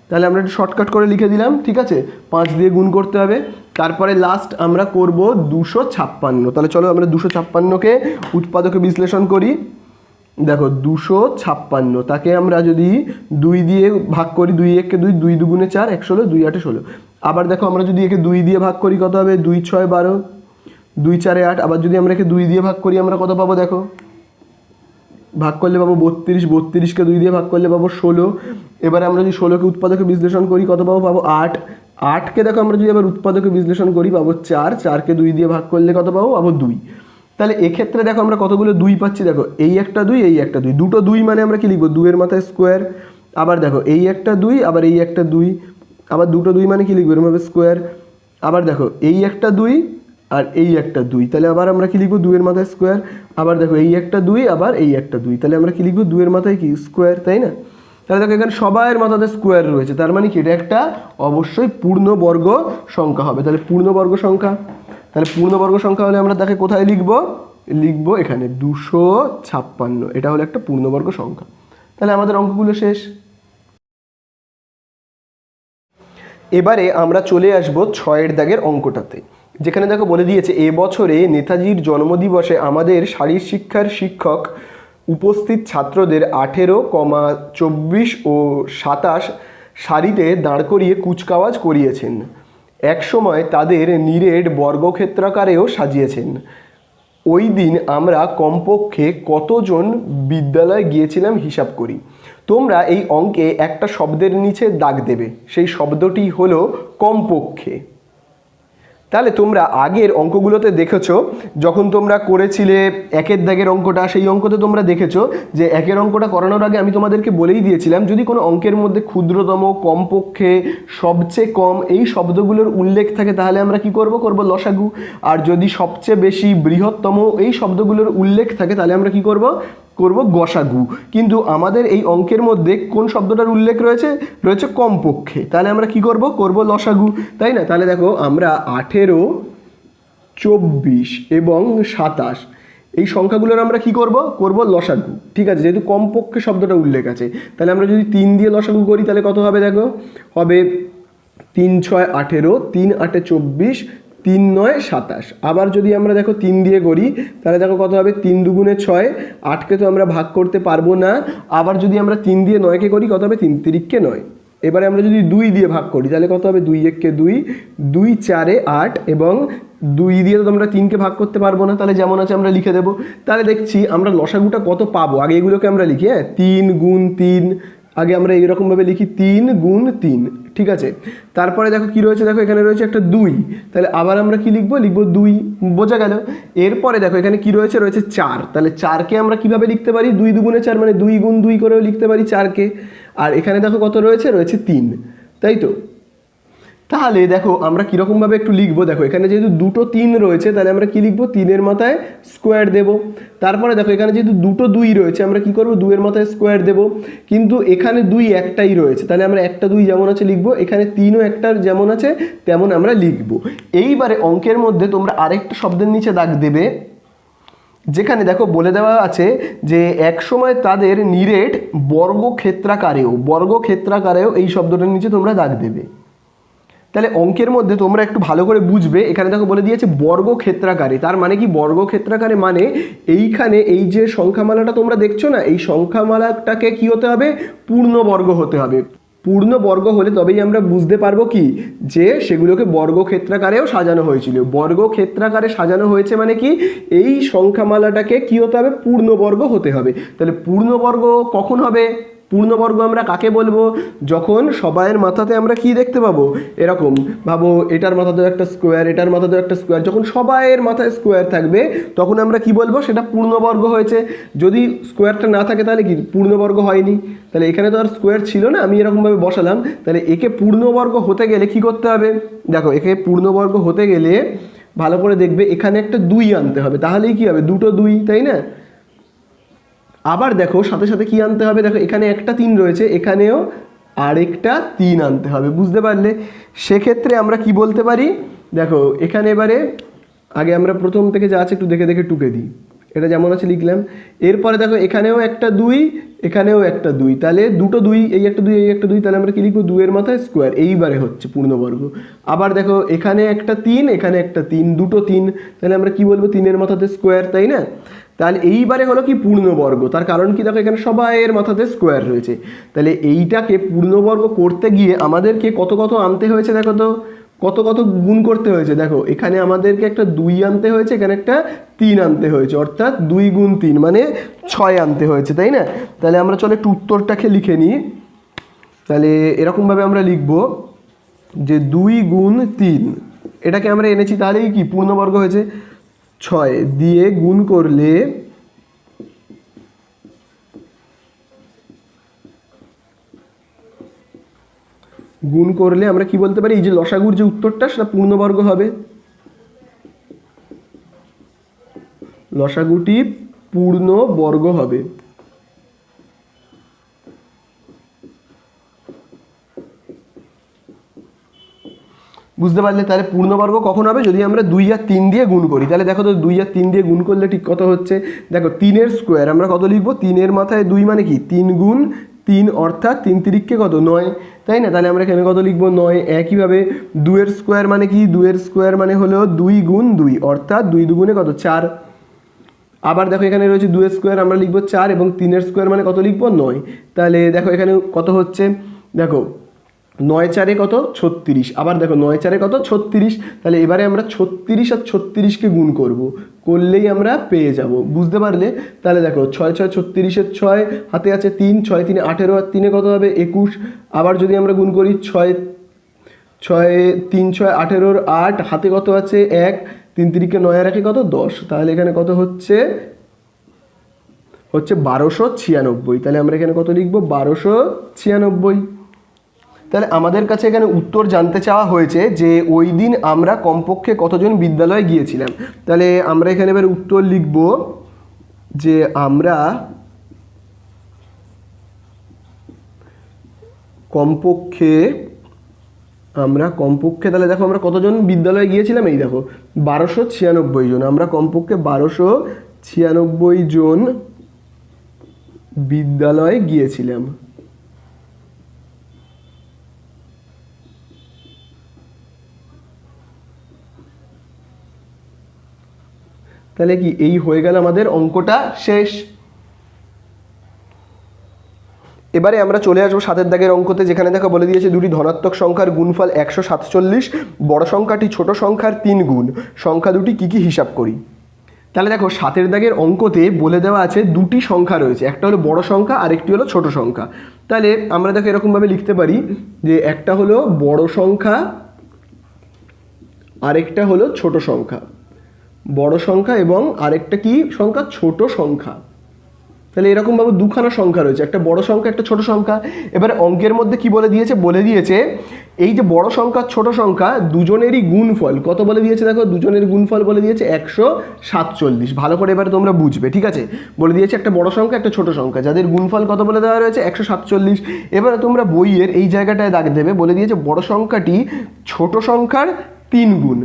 তাহলে আমরা একটু শর্টকাট করে লিখে দিলাম, ঠিক আছে। 5 দিয়ে গুণ করতে হবে। তারপরে লাস্ট আমরা করব 256। তাহলে চলো আমরা 256কে উৎপাদকে বিশ্লেষণ করি। দেখো 256, তাকে আমরা যদি 2 দিয়ে ভাগ করি, 2 1কে 2, 2 2 4, 1 16, 2 8 16। আবার দেখো আমরা যদি একে 2 দিয়ে ভাগ করি কত হবে 2 6 12, 2 4 8। আবার যদি আমরা একে 2 দিয়ে ভাগ করি আমরা কত পাবো দেখো, ভাগ করলে পাবো 32, 32কে 2 দিয়ে ভাগ করলে পাবো 16। এবারে আমরা যদি 16কে উৎপাদকে বিশ্লেষণ করি কত পাবো, পাবো 8। 8কে দেখো আমরা যদি আবার উৎপাদকে বিশ্লেষণ করি পাবো 4, 4কে 2 দিয়ে ভাগ করলে কত পাবো, পাবো 2। তাহলে এক্ষেত্রে দেখো আমরা কতগুলো 2 পাচ্ছি, দেখো এই একটা 2, এই একটা 2, দুটো 2 মানে আমরা কি লিখবো 2-এর মাথায় স্কোয়ার। আবার দেখো এই একটা 2, আবার এই একটা 2, আবার দুটো 2 মানে কি লিখবো এরকমভাবে স্কোয়ার। আবার দেখো এই একটা 2 আর এই একটা 2, তাহলে আবার আমরা কি লিখবো 2-এর মাথায় স্কোয়ার। আবার দেখো এই একটা 2, আবার এই একটা 2, তাহলে আমরা কি লিখবো 2-এর মাথায় কি স্কোয়ার, তাই না। তাহলে দেখো এখানে সবার মাথাতে স্কোয়ার রয়েছে, তার মানে কি এটা একটা অবশ্যই পূর্ণবর্গ সংখ্যা হবে। তাহলে পূর্ণবর্গ সংখ্যা, তাহলে পূর্ণবর্গ সংখ্যা হলে আমরা তাকে কোথায় লিখবো, লিখবো এখানে 256। এটা হলো একটা পূর্ণবর্গ সংখ্যা। তাহলে আমাদের অঙ্কগুলো শেষ। এবারে আমরা চলে আসবো 6-এর দাগের অঙ্কটাতে, যেখানে দেখো বলে দিয়েছে এবছরে নেতাজির জন্মদিবসে আমাদের শারীর শিক্ষার শিক্ষক উপস্থিত ছাত্রদের 18, 24 ও 27 সারিতে দাঁড় করিয়ে কুচকাওয়াজ করিয়েছেন। একসময় তাদের নিরেট বর্গক্ষেত্রাকারেও সাজিয়েছেন। ওই দিন আমরা কমপক্ষে কতজন বিদ্যালয়ে গিয়েছিলাম হিসাব করি। তোমরা এই অঙ্কে একটা শব্দের নিচে দাগ দেবে, সেই শব্দটি হলো কমপক্ষে। তাহলে তোমরা আগের অঙ্কগুলোতে দেখেছো, যখন তোমরা করেছিলে 1-এর দাগের অঙ্কটা, সেই অঙ্কতে তোমরা দেখেছো যে 1-এর অঙ্কটা করানোর আগে আমি তোমাদেরকে বলেই দিয়েছিলাম যদি কোনো অঙ্কের মধ্যে ক্ষুদ্রতম, কমপক্ষে, সবচেয়ে কম এই শব্দগুলোর উল্লেখ থাকে তাহলে আমরা কি করব, করব লসাগু। আর যদি সবচেয়ে বেশি, বৃহত্তম এই শব্দগুলোর উল্লেখ থাকে তাহলে আমরা কি করব, করব গসাগু। কিন্তু আমাদের এই অঙ্কের মধ্যে কোন শব্দটার উল্লেখ রয়েছে, রয়েছে কমপক্ষে। তাহলে আমরা কি করব, করব লসাগু, তাই না। তাহলে দেখো আমরা 18, 24 এবং 27 এই সংখ্যাগুলোর আমরা কি করব, করব লসাগু। ঠিক আছে, যেহেতু কমপক্ষে শব্দটা উল্লেখ আছে। তাহলে আমরা যদি 3 দিয়ে লসাগু করি তাহলে কত হবে দেখো, হবে 3 6 18, 3 8 24, 3 9 27। আবার যদি আমরা দেখো 3 দিয়ে করি তাহলে দেখো কত হবে, 3 2 6, 8কে তো আমরা ভাগ করতে পারবো না। আবার যদি আমরা 3 দিয়ে 9কে করি কত হবে, 3 3 9। এবারে আমরা যদি 2 দিয়ে ভাগ করি তাহলে কত হবে, 2 একে 2, 2 4 8 এবং 2 দিয়ে তো আমরা 3কে ভাগ করতে পারবো না, তাহলে যেমন আছে আমরা লিখে দেবো। তাহলে দেখছি আমরা লসাগুটা কত পাবো, আগে এগুলোকে আমরা লিখি, হ্যাঁ 3 গুণ 3, আগে আমরা এইরকমভাবে লিখি 3 গুণ 3, ঠিক আছে। তারপরে দেখো কি রয়েছে, দেখো এখানে রয়েছে একটা 2, তাহলে আবার আমরা কি লিখবো, লিখবো 2, বোঝা গেল। এরপরে দেখো এখানে কি রয়েছে, রয়েছে 4, তাহলে 4কে আমরা কিভাবে লিখতে পারি, 2 দুগুণে 4 মানে 2 গুণ 2 করেও লিখতে পারি 4কে। আর এখানে দেখো কত রয়েছে, রয়েছে 3, তাই তো। তাহলে দেখো আমরা কীরকমভাবে একটু লিখবো, দেখো এখানে যেহেতু দুটো 3 রয়েছে তাহলে আমরা কি লিখবো, 3-এর মাথায় স্কোয়ার দেবো। তারপরে দেখো এখানে যেহেতু দুটো 2 রয়েছে আমরা কি করবো, 2-এর মাথায় স্কোয়ার দেবো। কিন্তু এখানে 2 একটাই রয়েছে, তাহলে আমরা একটা 2 যেমন আছে লিখবো, এখানে 3ও একটা যেমন আছে তেমন আমরা লিখবো। এইবারে অঙ্কের মধ্যে তোমরা আরেকটা শব্দের নিচে দাগ দেবে, যেখানে দেখো বলে দেওয়া আছে যে এক সময় তাদের নিরেট বর্গক্ষেত্রাকারেও এই শব্দটার নিচে তোমরা দাগ দেবে। তাহলে অঙ্কের মধ্যে তোমরা একটু ভালো করে বুঝবে, এখানে দেখো বলে দিয়েছে বর্গক্ষেত্রাকারে, তার মানে কি, বর্গক্ষেত্রাকারে মানে এইখানে এই যে সংখ্যামালাটা তোমরা দেখছো না, এই সংখ্যামালাটাকে কি হতে হবে, পূর্ণবর্গ হতে হবে। পূর্ণবর্গ হলে তবেই আমরা বুঝতে পারবো কি, যে সেগুলোকে বর্গক্ষেত্রাকারেও সাজানো হয়েছিল। বর্গক্ষেত্রাকারে সাজানো হয়েছে মানে কি, এই সংখ্যামালাটাকে কি হতে হবে, পূর্ণবর্গ হতে হবে। তাহলে পূর্ণবর্গ কখন হবে, পূর্ণবর্গ আমরা কাকে বলবো, যখন সবাইয়ের মাথাতে আমরা কি দেখতে পাবো, এরকম ভাবো এটার মাথাতেও একটা স্কোয়ার, এটার মাথাতেও একটা স্কোয়ার, যখন সবাইয়ের মাথায় স্কোয়ার থাকবে তখন আমরা কি বলবো, সেটা পূর্ণবর্গ হয়েছে। যদি স্কোয়ারটা না থাকে তাহলে কি পূর্ণবর্গ হয়নি। তাহলে এখানে তো আর স্কোয়ার ছিল না, আমি এরকমভাবে বসালাম। তাহলে একে পূর্ণবর্গ হতে গেলে কি করতে হবে, দেখো একে পূর্ণবর্গ হতে গেলে ভালো করে দেখবে এখানে একটা 2 আনতে হবে, তাহলেই কি হবে, দুটো 2, তাই না। আবার দেখো সাথে সাথে কি আনতে হবে, দেখো এখানে একটা 3 রয়েছে, এখানেও আরেকটা 3 আনতে হবে, বুঝতে পারলে। সেক্ষেত্রে আমরা কি বলতে পারি, দেখো এখানে এবারে আগে আমরা প্রথম থেকে যা আছে একটু দেখে দেখে টুকে দিই, এটা যেমন আছে লিখলাম। এরপরে দেখো এখানেও একটা 2, এখানেও একটা 2, তাহলে দুটো 2, এই একটা 2, এই একটা 2, তাহলে আমরা কি লিখবো, 2-এর মাথায় স্কোয়ার, এইবারে হচ্ছে পূর্ণবর্গ। আবার দেখো এখানে একটা 3, এখানে একটা 3, দুটো 3, তাহলে আমরা কি বলবো, 3-এর মাথাতে স্কোয়ার, তাই না। তাহলে এইবারে হলো কি পূর্ণবর্গ, তার কারণ কি, দেখো এখানে সবাইয়ের মাথাতে স্কোয়ার রয়েছে। তাহলে এইটাকে পূর্ণবর্গ করতে গিয়ে আমাদেরকে কত কত আনতে হয়েছে, দেখো তো কত কত গুণ করতে হয়েছে। দেখো এখানে আমাদেরকে একটা 2 আনতে হয়েছে, এখানে একটা 3 আনতে হয়েছে, অর্থাৎ 2 গুণ 3 মানে 6 আনতে হয়েছে, তাই না। তাহলে আমরা চলো একটু উত্তরটাকে লিখে নিই। তাহলে এরকমভাবে আমরা লিখব যে 2 গুণ 3, এটাকে আমরা এনেছি, তাহলেই কি পূর্ণবর্গ হয়েছে। 6 দিয়ে গুণ করলে আমরা কি বলতে পারি, এই যে লসাগুর যে উত্তরটা সেটা পূর্ণবর্গ হবে, লসাগুটি পূর্ণবর্গ হবে। বুঝতে পারলে। তাহলে পূর্ণবর্গ কখন হবে, যদি আমরা 2 আর 3 দিয়ে গুণ করি। তাহলে দেখো তো 2 আর 3 দিয়ে গুণ করলে ঠিক কত হচ্ছে, দেখো 3-এর স্কোয়ার আমরা কত লিখবো, 3-এর মাথায় 2 মানে কি 3 গুণ 3, অর্থাৎ 3 তিরিককে কত 9, তাই না। তাহলে আমরা এখানে কত লিখবো, 9। একইভাবে 2-এর স্কোয়ার মানে কি, 2-এর স্কোয়ার মানে হলো 2 গুণ 2, অর্থাৎ 2 দুগুণে কত 4। আবার দেখো এখানে রয়েছে 2-এর স্কোয়ার আমরা লিখবো 4 এবং 3-এর স্কোয়ার মানে কত লিখবো, 9। তাহলে দেখো এখানে কত হচ্ছে, দেখো 9 4 কত 36, আবার দেখো 9 4 কত 36। তাহলে এবারে আমরা 36 আর 36কে গুণ করব, করলেই আমরা পেয়ে যাব, বুঝতে পারলে। তাহলে দেখো 6 6 36-এর 6, হাতে আছে 3, 6 3 18, আর 3-এ কত হবে 21। আবার যদি আমরা গুণ করি 6 6 3 6 18-র 8, হাতে কত আছে 1, 3 তিরিকে 9 আর 1 কত 10। তাহলে এখানে কত হচ্ছে 1296। তাহলে আমরা এখানে কত লিখবো, 1296। তাহলে আমাদের কাছে এখানে উত্তর জানতে চাওয়া হয়েছে যে ওই দিন আমরা কমপক্ষে কতজন বিদ্যালয়ে গিয়েছিলাম। তাহলে আমরা এখানে এবার উত্তর লিখব যে আমরা কমপক্ষে তাহলে দেখো আমরা কতজন বিদ্যালয়ে গিয়েছিলাম, এই দেখো 1296 জন, আমরা কমপক্ষে 1296 জন বিদ্যালয়ে গিয়েছিলাম। তাহলে কি এই হয়ে গেল আমাদের অঙ্কটা শেষ। এবারে আমরা চলে আসবো 7 দাগের অঙ্কতে, যেখানে দেখো বলে দিয়েছে দুটি ধনাত্মক সংখ্যার গুণফল 147, বড় সংখ্যাটি ছোট সংখ্যার 3 গুণ, সংখ্যা দুটি কী কী হিসাব করি। তাহলে দেখো 7 দাগের অঙ্কতে বলে দেওয়া আছে দুটি সংখ্যা রয়েছে, একটা হলো বড় সংখ্যা আর একটি হলো ছোট সংখ্যা। তাহলে আমরা দেখো এরকমভাবে লিখতে পারি যে একটা হলো বড় সংখ্যা আরেকটা হলো ছোট সংখ্যা, বড় সংখ্যা এবং আরেকটা কি সংখ্যা, ছোট সংখ্যা। তাহলে এরকমভাবে দুখানা সংখ্যা রয়েছে, একটা বড় সংখ্যা একটা ছোট সংখ্যা। এবারে অঙ্কের মধ্যে কি বলে দিয়েছে এই যে বড় সংখ্যা ছোট সংখ্যা দুজনেরই গুণফল কত বলে দিয়েছে, দেখো দুজনের গুণফল বলে দিয়েছে 147। ভালো করে এবারে তোমরা বুঝবে, ঠিক আছে। বলে দিয়েছে একটা বড় সংখ্যা একটা ছোট সংখ্যা, যাদের গুণফল কত বলে দেওয়া রয়েছে 147। এবারে তোমরা বইয়ের এই জায়গাটায় দাগ দেবে, বলে দিয়েছে বড় সংখ্যাটি ছোট সংখ্যার 3 গুণ।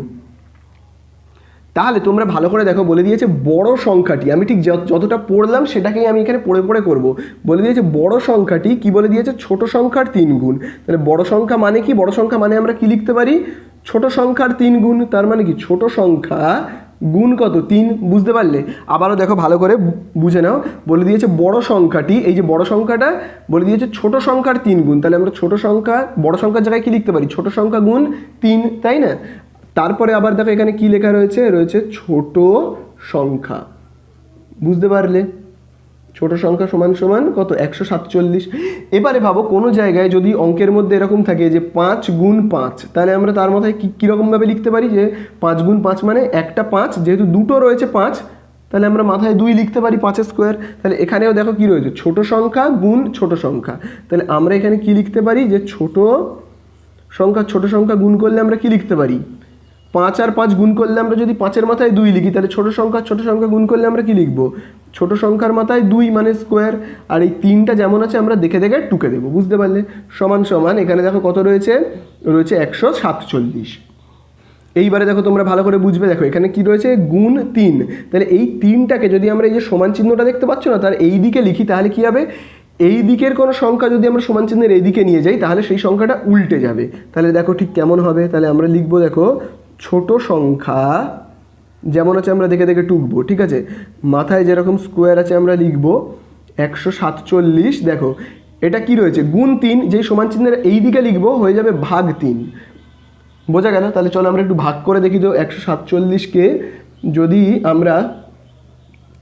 তাহলে তোমরা ভালো করে দেখো, বলে দিয়েছে বড় সংখ্যাটি, আমি ঠিক যতটা পড়লাম সেটাকেই আমি এখানে পড়ে করব। বলে দিয়েছে বড় সংখ্যাটি কি বলে দিয়েছে, ছোট সংখ্যার 3 গুণ। তাহলে বড় সংখ্যা মানে কি, বড় সংখ্যা মানে আমরা কি লিখতে পারি, ছোট সংখ্যার 3 গুণ। তার মানে কি ছোট সংখ্যা গুণ কত, 3। বুঝতে পারলে? আবারও দেখো ভালো করে বুঝে নাও, বলে দিয়েছে বড় সংখ্যাটি, এই যে বড় সংখ্যাটা বলে দিয়েছে ছোট সংখ্যার 3 গুণ। তাহলে আমরা ছোট সংখ্যা বড় সংখ্যার জায়গায় কি লিখতে পারি, ছোট সংখ্যা গুণ 3, তাই না। তারপরে আবার দেখো এখানে কি লেখা রয়েছে ছোট সংখ্যা। বুঝতে পারলে? ছোট সংখ্যা সমান সমান কত, 147। এবারে ভাবো কোনো জায়গায় যদি অঙ্কের মধ্যে এরকম থাকে যে 5 গুণ 5, তাহলে আমরা তার মাথায় কীরকমভাবে লিখতে পারি যে 5 গুণ 5 মানে একটা 5, যেহেতু দুটো রয়েছে 5, তাহলে আমরা মাথায় 2 লিখতে পারি 5 স্কোয়ার। তাহলে এখানেও দেখো কি রয়েছে, ছোট সংখ্যা গুণ ছোট সংখ্যা। তাহলে আমরা এখানে কি লিখতে পারি যে ছোট সংখ্যা গুণ করলে আমরা কি লিখতে পারি, 5 আর 5 গুণ করলে আমরা যদি 5-এর মাথায় 2 লিখি, তাহলে ছোট সংখ্যা গুণ করলে আমরা কি লিখবো, ছোট সংখ্যার মাথায় 2 মানে স্কোয়ার। আর এই 3টা যেমন আছে আমরা দেখে টুকে দেবো। বুঝতে পারলে? সমান সমান এখানে দেখো কত রয়েছে 147। এইবারে দেখো তোমরা ভালো করে বুঝবে, দেখো এখানে কি রয়েছে, গুণ 3। তাহলে এই 3টাকে যদি আমরা এই যে সমান চিহ্নটা দেখতে পাচ্ছ না, তার এই দিকে লিখি, তাহলে কি হবে, এই দিকের কোনো সংখ্যা যদি আমরা সমান চিহ্নের এই দিকে নিয়ে যাই, তাহলে সেই সংখ্যাটা উল্টে যাবে। তাহলে দেখো ঠিক কেমন হবে, তাহলে আমরা লিখবো দেখো ছোট সংখ্যা যেমন আছে আমরা দেখে টুকবো, ঠিক আছে। মাথায় যেরকম স্কোয়ার আছে আমরা লিখবো 147। দেখো এটা কি রয়েছে, গুণ 3, যেই সমান চিহ্নের এই দিকে লিখবো হয়ে যাবে ভাগ 3। বোঝা গেল? তাহলে চলো আমরা একটু ভাগ করে দেখি তো। 147কে যদি আমরা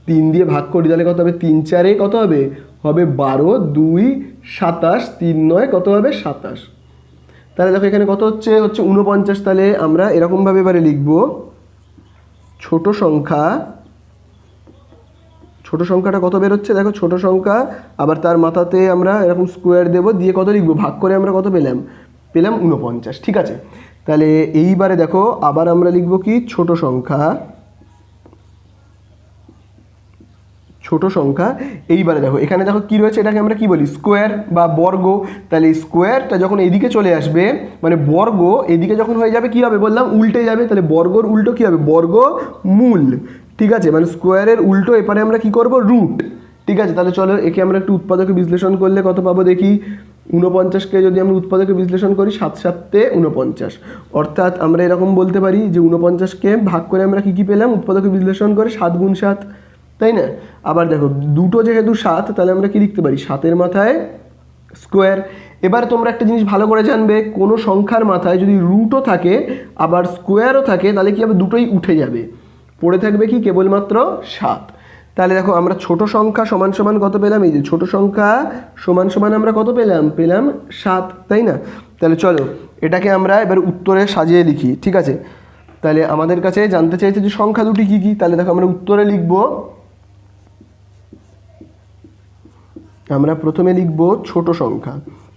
3 দিয়ে ভাগ করি তাহলে কত হবে, 3 4 কত হবে 12, 2 27, 3 9 কত হবে 27। তাহলে দেখো এখানে কত হচ্ছে 49। তাহলে আমরা এরকমভাবে এবারে লিখব ছোট সংখ্যাটা কত বেরোচ্ছে, দেখো ছোট সংখ্যা, আবার তার মাথাতে আমরা এরকম স্কোয়ার দেব, দিয়ে কত লিখবো, ভাগ করে আমরা কত পেলাম 49। ঠিক আছে। তাহলে এইবারে দেখো আবার আমরা লিখব কি, ছোট সংখ্যা। এইবারে দেখো এখানে দেখো কি রয়েছে, এটাকে আমরা কি বলি, স্কোয়ার বা বর্গ। তাহলে স্কোয়ারটা যখন এইদিকে চলে আসবে, মানে বর্গ এদিকে যখন হয়ে যাবে কি হবে বললাম, উল্টে যাবে। তাহলে বর্গর উল্টো কি হবে, বর্গমূল। ঠিক আছে, মানে স্কোয়ারের উল্টো এপারে আমরা কি করব, রুট। ঠিক আছে, তাহলে চলো একে আমরা একটু উৎপাদকে বিশ্লেষণ করলে কত পাবো দেখি। 49কে যদি আমরা উৎপাদকে বিশ্লেষণ করি, 7 7 49। অর্থাৎ আমরা এরকম বলতে পারি যে 49কে ভাগ করে আমরা কি পেলাম, উৎপাদকে বিশ্লেষণ করে 7 গুণ 7, তাই না। আবার দেখো দুটো যেহেতু 7, তাহলে আমরা কি লিখতে পারি, 7-এর মাথায় স্কোয়ার। এবার তোমরা একটা জিনিস ভালো করে জানবে, কোনো সংখ্যার মাথায় যদি রুটও থাকে আবার স্কোয়ারও থাকে, তাহলে কি হবে, দুটোই উঠে যাবে, পড়ে থাকবে কি কেবলমাত্র 7। তাহলে দেখো আমরা ছোট সংখ্যা সমান সমান কত পেলাম, এই যে ছোট সংখ্যা সমান সমান আমরা কত পেলাম 7, তাই না। তাহলে চলো এটাকে আমরা এবার উত্তরে সাজিয়ে লিখি। ঠিক আছে, তাহলে আমাদের কাছে জানতে চাইছে যে সংখ্যা দুটি কী কী। তাহলে দেখো আমরা উত্তরে লিখব, আমরা প্রথমে লিখব ছোট সংখ্যা।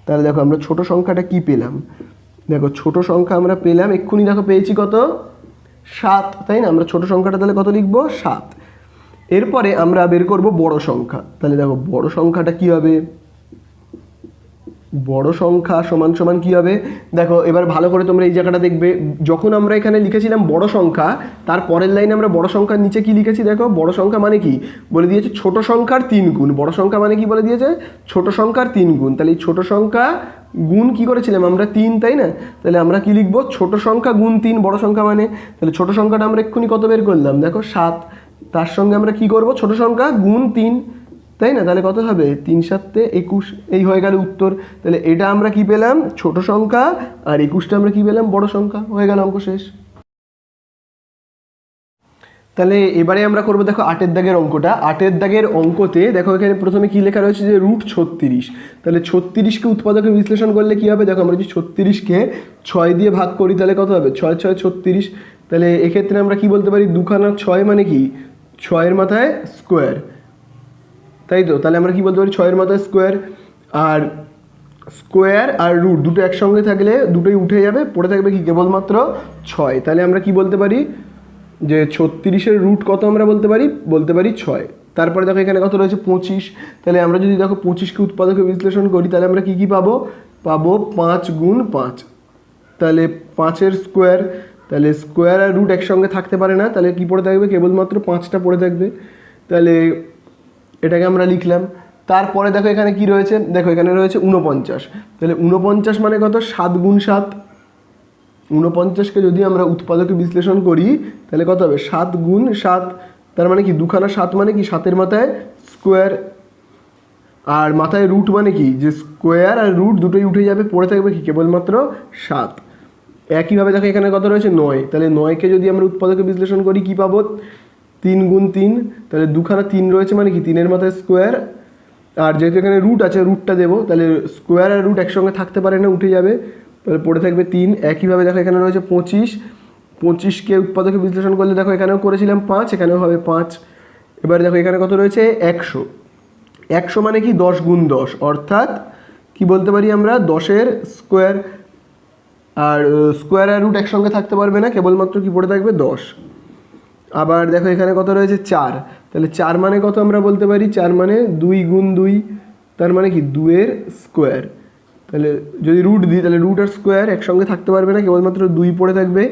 তাহলে দেখো আমরা ছোট সংখ্যাটা কি পেলাম, দেখো ছোট সংখ্যা আমরা পেলাম এক্ষুনি, দেখো পেয়েছি কত 7, তাই না। আমরা ছোট সংখ্যাটা তাহলে কত লিখব, 7। এরপরে আমরা বের করব বড় সংখ্যা। তাহলে দেখো বড় সংখ্যাটা কি হবে, বড় সংখ্যা সমান সমান কি হবে, দেখো এবার ভালো করে তোমরা এই জায়গাটা দেখবে, যখন আমরা এখানে লিখেছিলাম বড় সংখ্যা, তার পরের লাইনে আমরা বড় সংখ্যার নিচে কি লিখেছি, দেখো বড় সংখ্যা মানে কি বলে দিয়েছে, ছোট সংখ্যার 3 গুণ। বড় সংখ্যা মানে কি বলে দিয়েছে, ছোট সংখ্যার 3 গুণ। তাহলে এই ছোট সংখ্যা গুণ কি করেছিলাম আমরা 3, তাই না। তাহলে আমরা কি লিখবো, ছোট সংখ্যা গুণ 3 বড় সংখ্যা মানে। তাহলে ছোট সংখ্যাটা আমরা এক্ষুনি কত বের করলাম, দেখো 7, তার সঙ্গে আমরা কি করব, ছোট সংখ্যা গুণ 3, তাই না? তাহলে কত হবে 3 7 21, এই হয়ে গেল উত্তর। তাহলে এটা আমরা কি পেলাম ছোট সংখ্যা, আর 21টা আমরা কি পেলাম বড় সংখ্যা। হয়ে গেল অঙ্ক শেষ। তাহলে এবারে আমরা করবো দেখো 8 দাগের অঙ্কটা। 8 দাগের অঙ্কতে দেখো এখানে প্রথমে কি লেখা রয়েছে যে √36। তাহলে 36কে উৎপাদকে বিশ্লেষণ করলে কি হবে দেখো, আমরা যদি 36কে 6 দিয়ে ভাগ করি তাহলে কত হবে 6 6 36। তাহলে এক্ষেত্রে আমরা কি বলতে পারি 2খানা 6 মানে কি 6-এর মাথায় স্কোয়ার, তাই তো? তাহলে আমরা কি বলতে পারি 6-এর মাথায় স্কোয়ার, আর স্কোয়ার আর রুট দুটো একসঙ্গে থাকলে দুটোই উঠে যাবে, পড়ে থাকবে কি কেবলমাত্র 6। তাহলে আমরা কি বলতে পারি যে 36-এর রুট কত আমরা বলতে পারি 6। তারপরে দেখো এখানে কত রয়েছে 25। তাহলে আমরা যদি দেখো 25কে উৎপাদকে বিশ্লেষণ করি তাহলে আমরা কি পাবো 5 গুণ 5। তাহলে 5-এর স্কোয়ার, তাহলে স্কোয়ার আর রুট একসঙ্গে থাকতে পারে না, তাহলে কি পড়ে থাকবে কেবলমাত্র 5টা পড়ে থাকবে। তাহলে এটাকে আমরা লিখলাম। তারপরে দেখো এখানে কি রয়েছে, দেখো এখানে রয়েছে 49। তাহলে 49 মানে কত 7 গুণ 7। 49কে যদি আমরা উৎপাদকে বিশ্লেষণ করি তাহলে কত হবে 7 গুণ 7। তার মানে কি 2খানা 7 মানে কি 7-এর মাথায় স্কোয়ার, আর মাথায় রুট মানে কি যে স্কোয়ার আর রুট দুটোই উঠে যাবে, পড়ে থাকবে কি কেবলমাত্র 7। একইভাবে দেখো এখানে কত রয়েছে 9। তাহলে 9কে যদি আমরা উৎপাদকে বিশ্লেষণ করি কি পাবো 3 গুণ 3। তাহলে 2খানা 3 রয়েছে মানে কি 3-এর মাথায় স্কোয়ার, আর যেহেতু এখানে রুট আছে রুটটা দেবো, তাহলে স্কোয়ার আর রুট একসঙ্গে থাকতে পারে না, উঠে যাবে, তাহলে পড়ে থাকবে 3। একইভাবে দেখো এখানে রয়েছে 25। 25কে উৎপাদকে বিশ্লেষণ করলে দেখো এখানেও করেছিলাম 5, এখানেও হবে 5। এবার দেখো এখানে কত রয়েছে 100। 100 মানে কি 10 গুণ 10, অর্থাৎ কি বলতে পারি আমরা 10-এর স্কোয়ার, আর স্কোয়ার আর রুট একসঙ্গে থাকতে পারবে না, কেবলমাত্র কি পড়ে থাকবে 10। আবার দেখো এখানে কত রয়েছে 4। তাহলে 4 মানে কত আমরা বলতে পারি 4 মানে 2 গুণ 2, তার মানে কি 2-এর স্কোয়ার। তাহলে যদি রুট দিই তাহলে রুট আর স্কোয়ার একসঙ্গে থাকতে পারবে না, কেবলমাত্র 2 পড়ে থাকবে।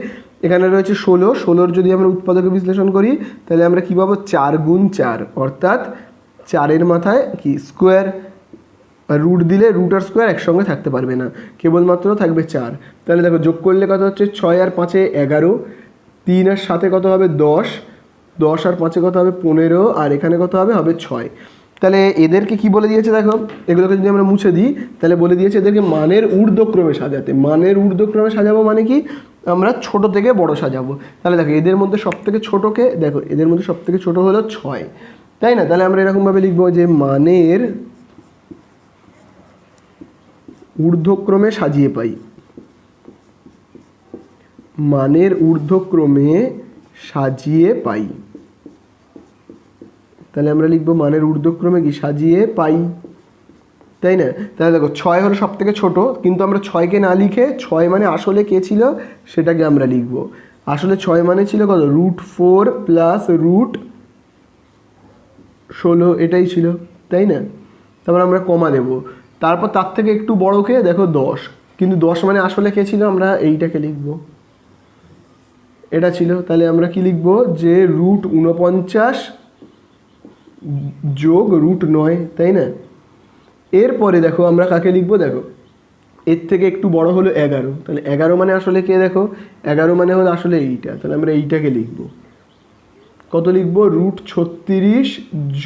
এখানে রয়েছে 16। 16-র যদি আমরা উৎপাদকে বিশ্লেষণ করি তাহলে আমরা কী পাবো 4 গুণ 4, অর্থাৎ 4-এর মাথায় কি স্কোয়ার, আর রুট দিলে রুট আর স্কোয়ার একসঙ্গে থাকতে পারবে না, কেবলমাত্র থাকবে 4। তাহলে দেখো যোগ করলে কত হচ্ছে 6 আর 5-এ 11, 3 আর 7-এ কত হবে 10, 10 আর 5-এ কত হবে 15, আর এখানে কত হবে 6। তাহলে এদেরকে কি বলে দিয়েছে দেখো, এগুলোকে যদি আমরা মুছে দিই তাহলে বলে দিয়েছে এদেরকে মানের ঊর্ধ্বক্রমে সাজাতে। মানের ঊর্ধ্বক্রমে সাজাবো মানে কি আমরা ছোট থেকে বড় সাজাবো। তাহলে দেখো এদের মধ্যে সবথেকে ছোটকে দেখো, এদের মধ্যে সবথেকে ছোট হলো 6, তাই না? তাহলে আমরা এরকমভাবে লিখবো যে মানের ঊর্ধ্বক্রমে সাজিয়ে পাই। মানের ঊর্ধ্বক্রমে সাজিয়ে পাই। তাহলে আমরা লিখবো মানের ঊর্ধ্বক্রমে কি সাজিয়ে পাই, তাই না? তাহলে দেখো 6 হলো সব থেকে ছোটো, কিন্তু আমরা 6কে না লিখে 6 মানে আসলে কে ছিল সেটাকে আমরা লিখব। আসলে 6 মানে ছিল কত √4 প্লাস √16, এটাই ছিল, তাই না? তারপর আমরা কমা দেব। তারপর তার থেকে একটু বড়কে দেখো 10, কিন্তু 10 মানে আসলে কে ছিল আমরা এইটাকে লিখব, এটা ছিল। তাহলে আমরা কি লিখব যে √49 যোগ √9, তাই না? এরপরে দেখো আমরা কাকে লিখবো, দেখো এর থেকে একটু বড় হলো 11। তাহলে 11 মানে আসলে কে দেখো 11 মানে হলো আসলে এইটা, তাহলে আমরা এইটাকে লিখব। কত লিখব √36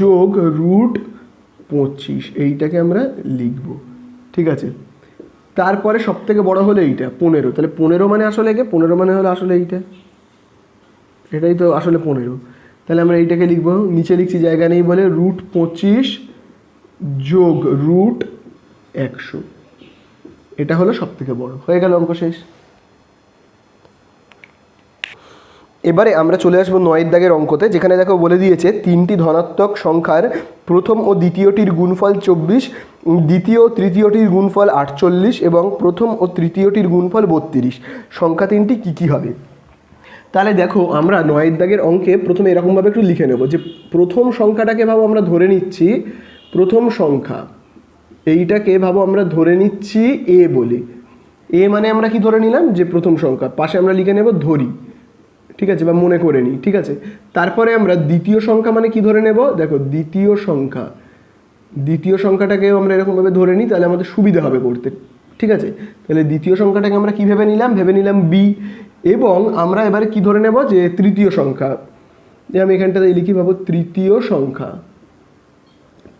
যোগ √25, এইটাকে আমরা লিখব, ঠিক আছে? তারপরে সব থেকে বড় হলো এইটা 15। তাহলে 15 মানে আসলে কে 15 মানে হলো আসলে এইটা, এটাই তো আসলে 15। তাহলে আমরা এইটাকে লিখব। নিচে লিখছি জায়গা নেই বলে √25 যোগ √100, এটা হলো সব থেকে বড়। হয়ে গেল অঙ্ক শেষ। এবারে আমরা চলে আসবো 9 দাগের অঙ্কতে, যেখানে দেখো বলে দিয়েছে 3টি ধনাত্মক সংখ্যার প্রথম ও দ্বিতীয়টির গুণফল 24, দ্বিতীয় ও তৃতীয়টির গুণফল 48 এবং প্রথম ও তৃতীয়টির গুণফল 32। সংখ্যা 3টি কী কী হবে? তাহলে দেখো আমরা 9 দাগের অঙ্কে প্রথমে এরকমভাবে একটু লিখে নেব যে প্রথম সংখ্যাটাকে ভাবো আমরা ধরে নিচ্ছি, প্রথম সংখ্যা এইটাকে ভাবো আমরা ধরে নিচ্ছি এ বলে। এ মানে আমরা কি ধরে নিলাম যে প্রথম সংখ্যা, পাশে আমরা লিখে নেব ধরি, ঠিক আছে, বা মনে করে নিই, ঠিক আছে? তারপরে আমরা দ্বিতীয় সংখ্যা মানে কি ধরে নেব, দেখো দ্বিতীয় সংখ্যা, দ্বিতীয় সংখ্যাটাকেও আমরা এরকমভাবে ধরে নিই, তাহলে আমাদের সুবিধা হবে করতে, ঠিক আছে? তাহলে দ্বিতীয় সংখ্যাটাকে আমরা কি ভেবে নিলাম বি। এবং আমরা এবারে কি ধরে নেব যে তৃতীয় সংখ্যা, যে আমি এখানটাতে লিখি ভাবো তৃতীয় সংখ্যা।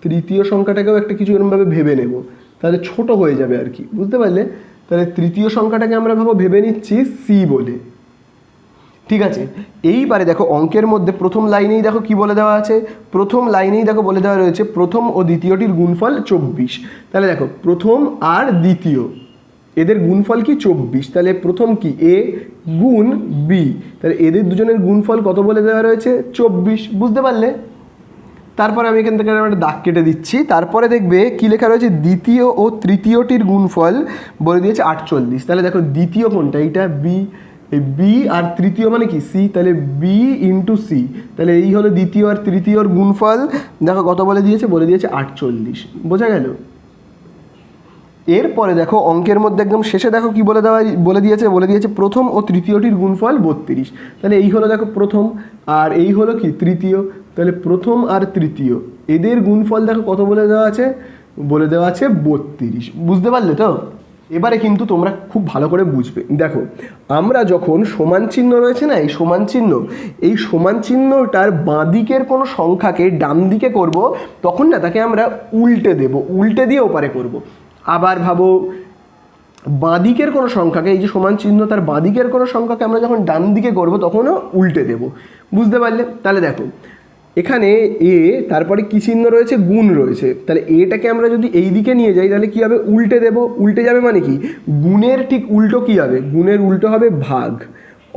তৃতীয় সংখ্যাটাকেও একটা কিছু এরকমভাবে ভেবে নেব, তাহলে ছোট হয়ে যাবে আর কি, বুঝতে পারলে? তাহলে তৃতীয় সংখ্যাটাকে আমরা ভেবে নিচ্ছি সি বলে। ঠিক আছে, এইবারে দেখো অঙ্কের মধ্যে প্রথম লাইনেই দেখো কি বলে দেওয়া আছে, প্রথম লাইনেই দেখো বলে দেওয়া রয়েছে প্রথম ও দ্বিতীয়টির গুণফল 24। তাহলে দেখো প্রথম আর দ্বিতীয় এদের গুণফল কি 24, তাহলে প্রথম কি এ গুণ বি, তাহলে এদের দুজনের গুণফল কত বলে দেওয়া রয়েছে 24, বুঝতে পারলে? তারপরে আমি এখান থেকে একটা দাগ কেটে দিচ্ছি, তারপরে দেখবে কি লেখা রয়েছে দ্বিতীয় ও তৃতীয়টির গুণফল বলে দিয়েছে 48। তাহলে দেখো দ্বিতীয় কোনটা, এইটা বি, এই বি আর তৃতীয় মানে কি সি, তাহলে বি ইন্টু সি, তাহলে এই হলো দ্বিতীয় আর তৃতীয়র গুণফল, দেখো কত বলে দিয়েছে 48, বোঝা গেল? এরপরে দেখো অঙ্কের মধ্যে একদম শেষে দেখো কি বলে দিয়েছে প্রথম ও তৃতীয়টির গুণফল 32। তাহলে এই হলো দেখো প্রথম আর এই হলো কি তৃতীয়, তাহলে প্রথম আর তৃতীয় এদের গুণফল দেখো কত বলে দেওয়া আছে 32, বুঝতে পারলে তো? এবারে কিন্তু তোমরা খুব ভালো করে বুঝবে, দেখো আমরা যখন সমান চিহ্ন রয়েছে না, এই সমান চিহ্নটার বাঁ দিকের কোনো সংখ্যাকে ডান দিকে করব, তখন না তাকে আমরা উল্টে দেব, উল্টে দিয়ে ওপারে করব। আবার ভাবো বাঁদিকের কোনো সংখ্যাকে, এই যে সমান চিহ্ন তার বাঁদিকের কোনো সংখ্যাকে আমরা যখন ডান দিকে করব তখনও উল্টে দেব, বুঝতে পারলে? তাহলে দেখো এখানে এ, তারপরে কি চিহ্ন রয়েছে গুণ রয়েছে, তাহলে এটাকে আমরা যদি এই দিকে নিয়ে যাই তাহলে কি হবে উল্টে দেব, উল্টে যাবে মানে কি গুণের ঠিক উল্টো কি হবে, গুণের উল্টো হবে ভাগ।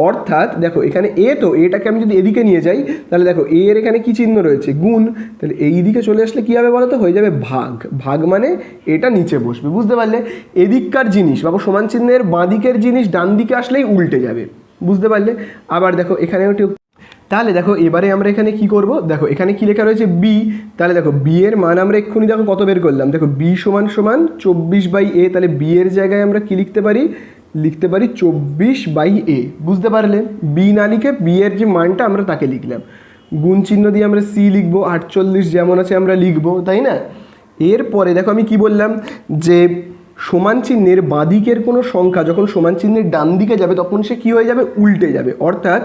অর্থাৎ দেখো এখানে এ, তো এটাকে আমি যদি এদিকে নিয়ে যাই তাহলে দেখো এ এর এখানে কি চিহ্ন রয়েছে গুণ, তাহলে এই দিকে চলে আসলে কি হবে বলো তো, হয়ে যাবে ভাগ, ভাগ মানে এটা নিচে বসবে, বুঝতে পারলে? এদিককার জিনিস বাবু সমান চিহ্নের বাঁ দিকের জিনিস ডান দিকে আসলেই উল্টে যাবে, বুঝতে পারলে? আবার দেখো এখানেও ঠিক, তাহলে দেখো এবারে আমরা এখানে কি করব, দেখো এখানে কি লেখা রয়েছে বি, তাহলে দেখো বি এর মান আমরা এক্ষুনি দেখো কত বের করলাম, দেখো বি সমান 24/a, তাহলে বি এর জায়গায় আমরা কি লিখতে পারি 24/a, বুঝতে পারলে? বি না লিখে বি এর যে মানটা আমরা তাকে লিখলাম, গুণ চিহ্ন দিয়ে আমরা সি লিখবো, 48 যেমন আছে আমরা লিখবো, তাই না? এরপরে দেখো আমি কি বললাম যে সমান চিহ্নের বাঁদিকের কোনো সংখ্যা যখন সমান চিহ্নের ডান দিকে যাবে তখন সে কী হয়ে যাবে উল্টে যাবে, অর্থাৎ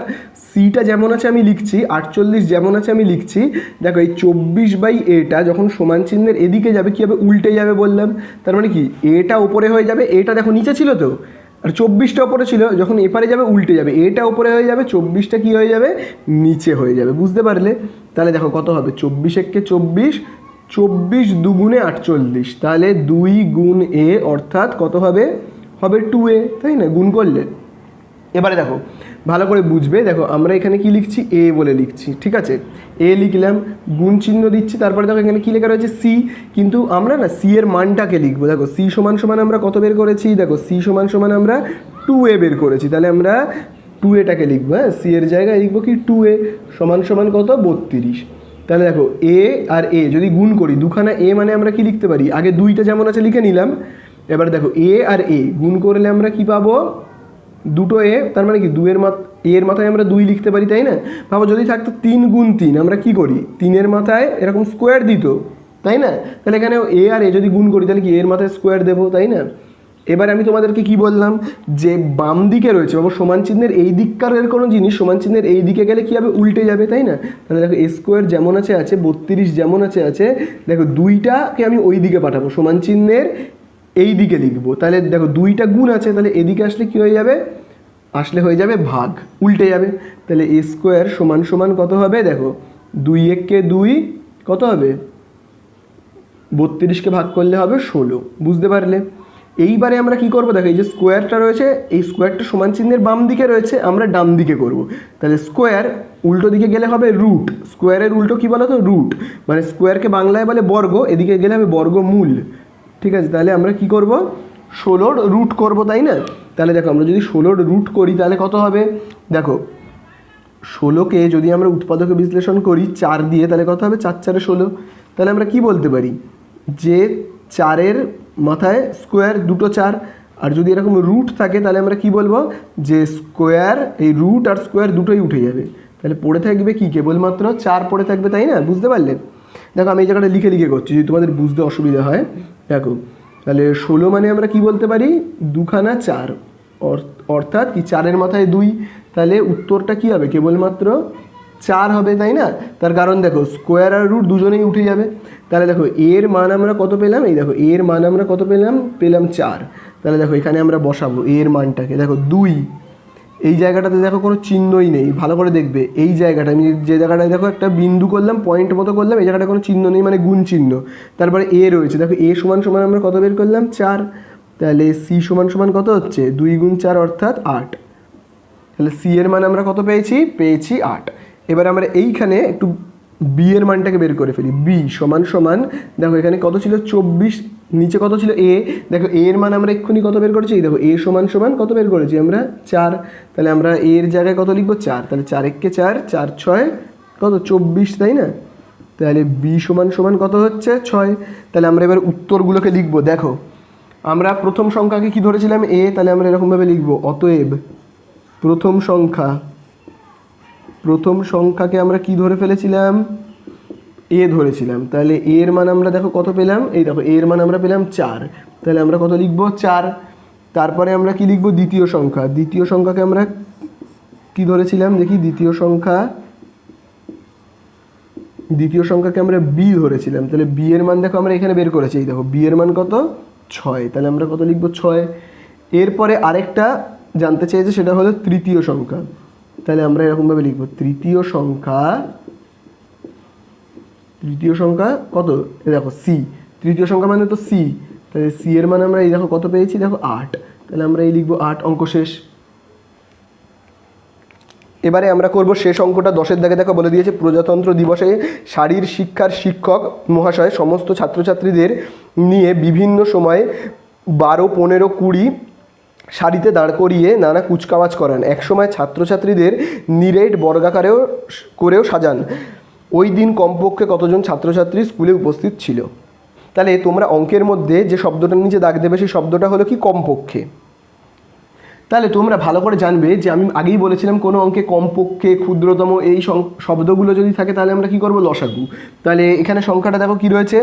সিটা যেমন আছে আমি লিখছি, 48 যেমন আছে আমি লিখছি, দেখো এই 24/aটা যখন সমান চিহ্নের এদিকে যাবে কী হবে উল্টে যাবে বললাম, তার মানে কি এটা ওপরে হয়ে যাবে, এটা দেখো নিচে ছিল তো আর 24টা ওপরে ছিল, যখন এপারে যাবে উল্টে যাবে, এটা ওপরে হয়ে যাবে 24টা কী হয়ে যাবে নিচে হয়ে যাবে, বুঝতে পারলে? তাহলে দেখো কত হবে 24 একে 24, 24 দুগুণে 48, তাহলে 2 গুণ এ অর্থাৎ কত হবে 2a, তাই না গুণ করলে? এবারে দেখো ভালো করে বুঝবে, দেখো আমরা এখানে কি লিখছি এ বলে লিখছি, ঠিক আছে এ লিখলাম, গুণ চিহ্ন দিচ্ছি, তারপরে দেখো এখানে কি লেখা রয়েছে সি, কিন্তু আমরা না সি এর মানটাকে লিখবো, দেখো সি সমান সমান আমরা কত বের করেছি, দেখো সি সমান সমান আমরা 2a বের করেছি, তাহলে আমরা 2aটাকে লিখবো, হ্যাঁ সি এর জায়গায় লিখবো কি 2a সমান সমান কত 32। তাহলে দেখো এ আর এ যদি গুণ করি, দুখানা এ মানে আমরা কি লিখতে পারি, আগে দুইটা যেমন আছে লিখে নিলাম, এবার দেখো এ আর এ গুণ করলে আমরা কি পাবো দুটো এ, তার মানে কি এর মাথায় আমরা 2 লিখতে পারি, তাই না? ভাবো যদি থাকতো 3 গুণ 3, আমরা কি করি 3-এর মাথায় এরকম স্কোয়ার দিত, তাই না? তাহলে এখানে এ আর এ যদি গুণ করি তাহলে কি এর মাথায় স্কোয়ার দেবো, তাই না? এবার আমি তোমাদেরকে কি বললাম যে বাম দিকে রয়েছে বাবু সমান চিহ্নের এই দিককারের কোনো জিনিস সমান চিহ্নের এই দিকে গেলে কী হবে উল্টে যাবে, তাই না? তাহলে দেখো এ স্কোয়ার যেমন আছে 32 যেমন আছে, দেখো 2টাকে আমি ওই দিকে পাঠাবো, সমান চিহ্নের এই দিকে লিখবো, তাহলে দেখো 2টা গুণ আছে, তাহলে এদিকে আসলে কি হয়ে যাবে, আসলে হয়ে যাবে ভাগ, উল্টে যাবে, তাহলে এ স্কোয়ার সমান সমান কত হবে, দেখো 2 একে 2 কত হবে 32কে ভাগ করলে হবে 16, বুঝতে পারলে? এইবারে আমরা কি করব, দেখো এই যে স্কোয়ারটা রয়েছে এই স্কোয়ারটা সমান চিহ্নের বাম দিকে রয়েছে, আমরা ডান দিকে করব, তাহলে স্কোয়ার উল্টো দিকে গেলে হবে রুট, স্কোয়ারের উল্টো কি বলো তো রুট, মানে স্কোয়ারকে বাংলায় বলে বর্গ, এদিকে গেলে হবে বর্গমূল, ঠিক আছে? তাহলে আমরা কি করব 16 রুট করব, তাই না? তাহলে দেখো আমরা যদি 16 রুট করি তাহলে কত হবে, দেখো 16কে যদি আমরা উৎপাদকে বিশ্লেষণ করি 4 দিয়ে তাহলে কত হবে 4 4 16, তাহলে আমরা কি বলতে পারি যে 4-এর মাথায় স্কোয়ার দুটো 4, আর যদি এরকম রুট থাকে তাহলে আমরা কি বলবো যে স্কোয়ার এই রুট আর স্কোয়ার দুটোই উঠে যাবে, তাহলে পড়ে থাকবে কি কেবলমাত্র 4 পড়ে থাকবে, তাই না? বুঝতে পারলে? দেখো আমি এই জায়গাটা লিখে করছি যদি তোমাদের বুঝতে অসুবিধা হয়, দেখো তাহলে 16 মানে আমরা কি বলতে পারি 2খানা 4, অর্থাৎ কি 4-এর মাথায় 2, তাহলে উত্তরটা কি হবে কেবলমাত্র 4 হবে, তাই না? তার কারণ দেখো স্কোয়ার আর রুট দুজনেই উঠে যাবে। তাহলে দেখো এর মান আমরা কত পেলাম, এই দেখো এর মান আমরা কত পেলাম, 4। তাহলে দেখো এখানে আমরা বসাবো এর মানটাকে, দেখো 2, এই জায়গাটাতে দেখো কোনো চিহ্নই নেই, ভালো করে দেখবে এই জায়গাটা আমি যে জায়গাটায় দেখো একটা বিন্দু করলাম, পয়েন্ট মতো করলাম, এই জায়গাটা কোনো চিহ্ন নেই মানে গুণ চিহ্ন। তারপরে এ রয়েছে, দেখো এ সমান সমান আমরা কত বের করলাম, 4। তাহলে সি সমান সমান কত হচ্ছে, 2 গুণ 4 অর্থাৎ 8। তাহলে সি এর মান আমরা কত পেয়েছি, 8। এবার আমরা এইখানে একটু বি এর মানটাকে বের করে ফেলি। বি সমান সমান দেখো এখানে কত ছিল 24, নিচে কত ছিল এ, দেখো এ এর মান আমরা এক্ষুনি কত বের করেছি, দেখো এ সমান সমান কত বের করেছি আমরা 4। তাহলে আমরা এর জায়গায় কত লিখবো 4, তাহলে 4 একে 4, 4 6 কত 24, তাই না? তাহলে বি সমান সমান কত হচ্ছে 6। তাহলে আমরা এবার উত্তরগুলোকে লিখবো। দেখো আমরা প্রথম সংখ্যাকে কি ধরেছিলাম এ, তাহলে আমরা এরকমভাবে লিখবো, অতএব প্রথম সংখ্যাকে আমরা কি ধরে ফেলেছিলাম, এ ধরেছিলাম। তাহলে এর মান আমরা দেখো কত পেলাম, এই দেখো এর মান আমরা পেলাম 4। তাহলে আমরা কত লিখবো 4। তারপরে আমরা কি লিখবো, দ্বিতীয় সংখ্যাকে আমরা কি ধরেছিলাম দেখি, দ্বিতীয় সংখ্যাকে আমরা বি ধরেছিলাম। তাহলে বি এর মান দেখো আমরা এখানে বের করেছি, এই দেখো বি এর মান কত 6। তাহলে আমরা কত লিখবো 6। এরপরে আরেকটা জানতে চেয়েছে, সেটা হলো তৃতীয় সংখ্যা। তাহলে আমরা এরকমভাবে লিখবো, তৃতীয় সংখ্যা কত, দেখো সি, তৃতীয় সংখ্যা মানে তো সি। তাহলে সি এর মান আমরা এই দেখো কত পেয়েছি, দেখো 8। তাহলে আমরা এই লিখবো 8, অঙ্ক শেষ। এবারে আমরা করব শেষ অঙ্কটা। 10-এর দাগে দেখো বলে দিয়েছে, প্রজাতন্ত্র দিবসে শারীর শিক্ষার শিক্ষক মহাশয় সমস্ত ছাত্রছাত্রীদের নিয়ে বিভিন্ন সময়ে 12, 15, 20 সারিতে দাঁড় করিয়ে নানা কুচকাওয়াজ করান। একসময় ছাত্রছাত্রীদের নিরেট বর্গাকারেও করেও সাজান। ওই দিন কমপক্ষে কতজন ছাত্রছাত্রী স্কুলে উপস্থিত ছিল? তাহলে তোমরা অঙ্কের মধ্যে যে শব্দটার নিচে দাগ দেবে সেই শব্দটা হলো কি, কমপক্ষে। তাহলে তোমরা ভালো করে জানবে যে আমি আগেই বলেছিলাম কোনো অঙ্কে কমপক্ষে, ক্ষুদ্রতম এই শব্দগুলো যদি থাকে তাহলে আমরা কি করব, লসাগু। তাহলে এখানে সংখ্যাটা দেখো কি রয়েছে,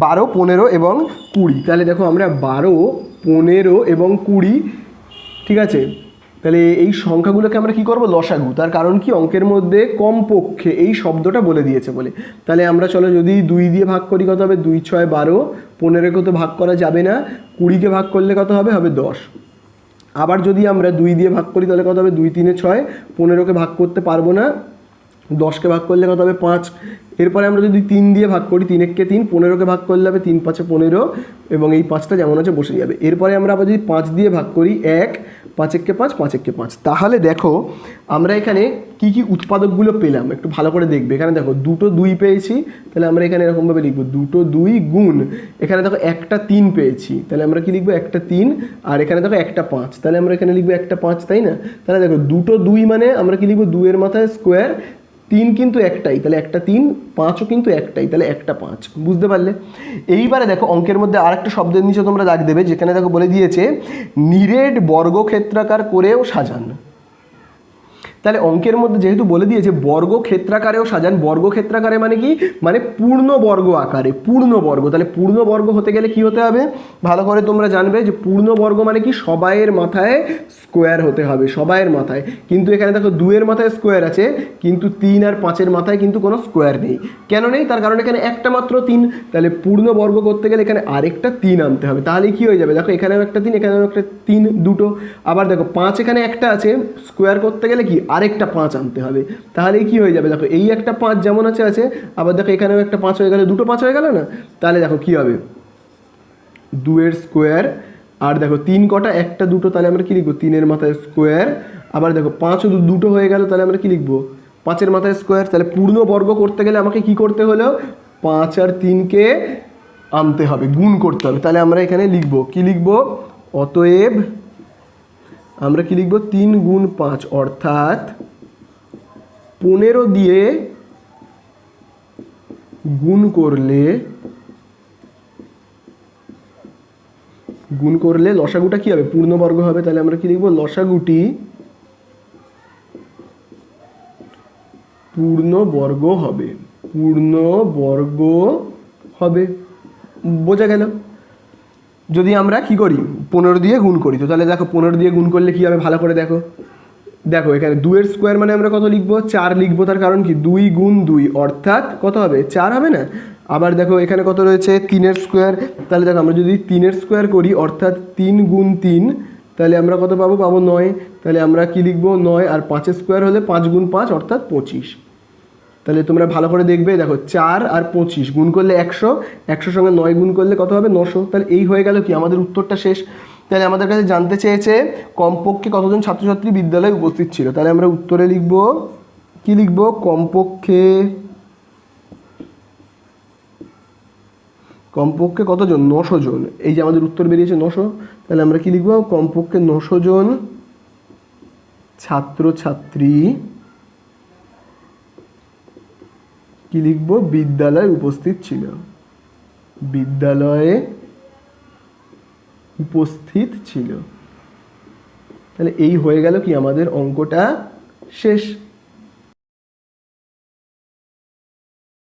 12, 15 এবং 20। তাহলে দেখো আমরা 12, 15 এবং 20, ঠিক আছে। তাহলে এই সংখ্যাগুলোকে আমরা কি করব, লসাগু। তার কারণ কি, অঙ্কের মধ্যে কমপক্ষে এই শব্দটা বলে দিয়েছে বলে। তাহলে আমরা চলো যদি 2 দিয়ে ভাগ করি কত হবে, 2 6 12, 15কে তো ভাগ করা যাবে না, 20কে ভাগ করলে কত হবে, 10। আবার যদি আমরা 2 দিয়ে ভাগ করি তাহলে কত হবে, 2 3 6, 15কে ভাগ করতে পারবো না, 10কে ভাগ করলে কত হবে 5। এরপরে আমরা যদি 3 দিয়ে ভাগ করি, 3 1 3, 15কে ভাগ করলে হবে 3 5 15, এবং এই 5টা যেমন আছে বসে যাবে। এরপরে আমরা আবার যদি 5 দিয়ে ভাগ করি, 1 5 1 5, 5 1 5। তাহলে দেখো আমরা এখানে কি কি উৎপাদকগুলো পেলাম একটু ভালো করে দেখবে। এখানে দেখো 2 2 পেয়েছি, তাহলে আমরা এখানে এরকমভাবে লিখবো 2 2 গুণ, এখানে দেখো 1 3 পেয়েছি, তাহলে আমরা কি লিখবো 1 3, আর এখানে দেখো 1 5, তাহলে আমরা এখানে লিখবো 1 5, তাই না? তাহলে দেখো 2 2 মানে আমরা কি লিখবো, 2 এর মাথায় স্কোয়ার, 3 কিন্তু একটাই, তাহলে 1 3, 5ও কিন্তু একটাই, তাহলে 1 5। বুঝতে পারলে? এইবারে দেখো অঙ্কের মধ্যে আরেকটা শব্দের নিচে তোমরা দাগ দেবে, যেখানে দেখো বলে দিয়েছে নিরেট বর্গক্ষেত্রাকার করেও সাজান। তাহলে অঙ্কের মধ্যে যেহেতু বলে দিয়েছে বর্গক্ষেত্রাকারেও সাজান, বর্গক্ষেত্রাকারে মানে কি, মানে পূর্ণবর্গ আকারে, পূর্ণবর্গ। তাহলে পূর্ণবর্গ হতে গেলে কি হতে হবে, ভালো করে তোমরা জানবে যে পূর্ণবর্গ মানে কি, সবাইয়ের মাথায় স্কোয়ার হতে হবে, সবাইয়ের মাথায়। কিন্তু এখানে দেখো 2 এর মাথায় স্কোয়ার আছে, কিন্তু 3 আর 5-এর মাথায় কিন্তু কোনো স্কোয়ার নেই। কেন নেই? তার কারণ এখানে একটা মাত্র 3। তাহলে পূর্ণবর্গ করতে গেলে এখানে আরেকটা 3 আনতে হবে, তাহলেই কি হয়ে যাবে, দেখো এখানেও একটা 3, এখানেও একটা 3, দুটো। আবার দেখো 5 এখানে একটা আছে, স্কোয়ার করতে গেলে কি আরেকটা 5 আনতে হবে, তাহলেই কি হয়ে যাবে, দেখো এই একটা 5 যেমন আছে, আবার দেখো এখানেও একটা 5 হয়ে গেলে, দুটো 5 হয়ে গেল না? তাহলে দেখো কি হবে, 2 এর স্কোয়ার, আর দেখো 3 কটা, একটা দুটো, তাহলে আমরা কি লিখবো, 3 এর মাথায় স্কোয়ার। আবার দেখো 5 দুটো হয়ে গেল, তাহলে আমরা কি লিখবো, 5 এর মাথায় স্কোয়ার। তাহলে পূর্ণবর্গ করতে গেলে আমাকে কি করতে হলো, 5 আর 3কে আনতে হবে, গুণ করতে হবে। তাহলে আমরা এখানে লিখবো, কি লিখবো, অতএব আমরা কি লিখবো, 3 গুণ 5 অর্থাৎ 15 দিয়ে গুণ করলে লসাগুটা কি হবে, পূর্ণবর্গ হবে। তাহলে আমরা কি লিখবো, লসাগুটি পূর্ণবর্গ হবে, পূর্ণবর্গ হবে। বোঝা গেল? যদি আমরা কি করি, 15 দিয়ে গুণ করি, তো তাহলে দেখো 15 দিয়ে গুণ করলে কি হবে, ভালো করে দেখো, দেখো এখানে 2 এর স্কোয়ার মানে আমরা কত লিখবো, 4 লিখবো। তার কারণ কি 2 গুণ 2 অর্থাৎ কত হবে, 4 হবে না। আবার দেখো এখানে কত রয়েছে, 3 এর স্কোয়ার। তাহলে দেখো আমরা যদি 3 এর স্কোয়ার করি অর্থাৎ 3 গুণ 3, তাহলে আমরা কত পাবো, 9। তাহলে আমরা কি লিখবো, 9। আর 5 এর স্কোয়ার হলে 5 গুণ 5 অর্থাৎ 25। তাহলে তোমরা ভালো করে দেখবে, দেখো 4 আর 25 গুণ করলে 100, 100 সঙ্গে 9 গুণ করলে কত হবে, 900। তাহলে এই হয়ে গেল কি আমাদের উত্তরটা শেষ। তাহলে আমাদের কাছে জানতে চেয়েছে কমপক্ষে কতজন ছাত্রছাত্রী বিদ্যালয়ে উপস্থিত ছিল। তাহলে আমরা উত্তরে লিখব, কি লিখব, কমপক্ষে কতজন, 900 জন। এই যে আমাদের উত্তর বেরিয়েছে 900। তাহলে আমরা কি লিখব, কমপক্ষে 900 জন ছাত্রছাত্রী কি লিখব, বিদ্যালয়ে উপস্থিত ছিল, বিদ্যালয়ে উপস্থিত ছিল। তাহলে এই হয়ে গেল কি আমাদের অঙ্কটা শেষ।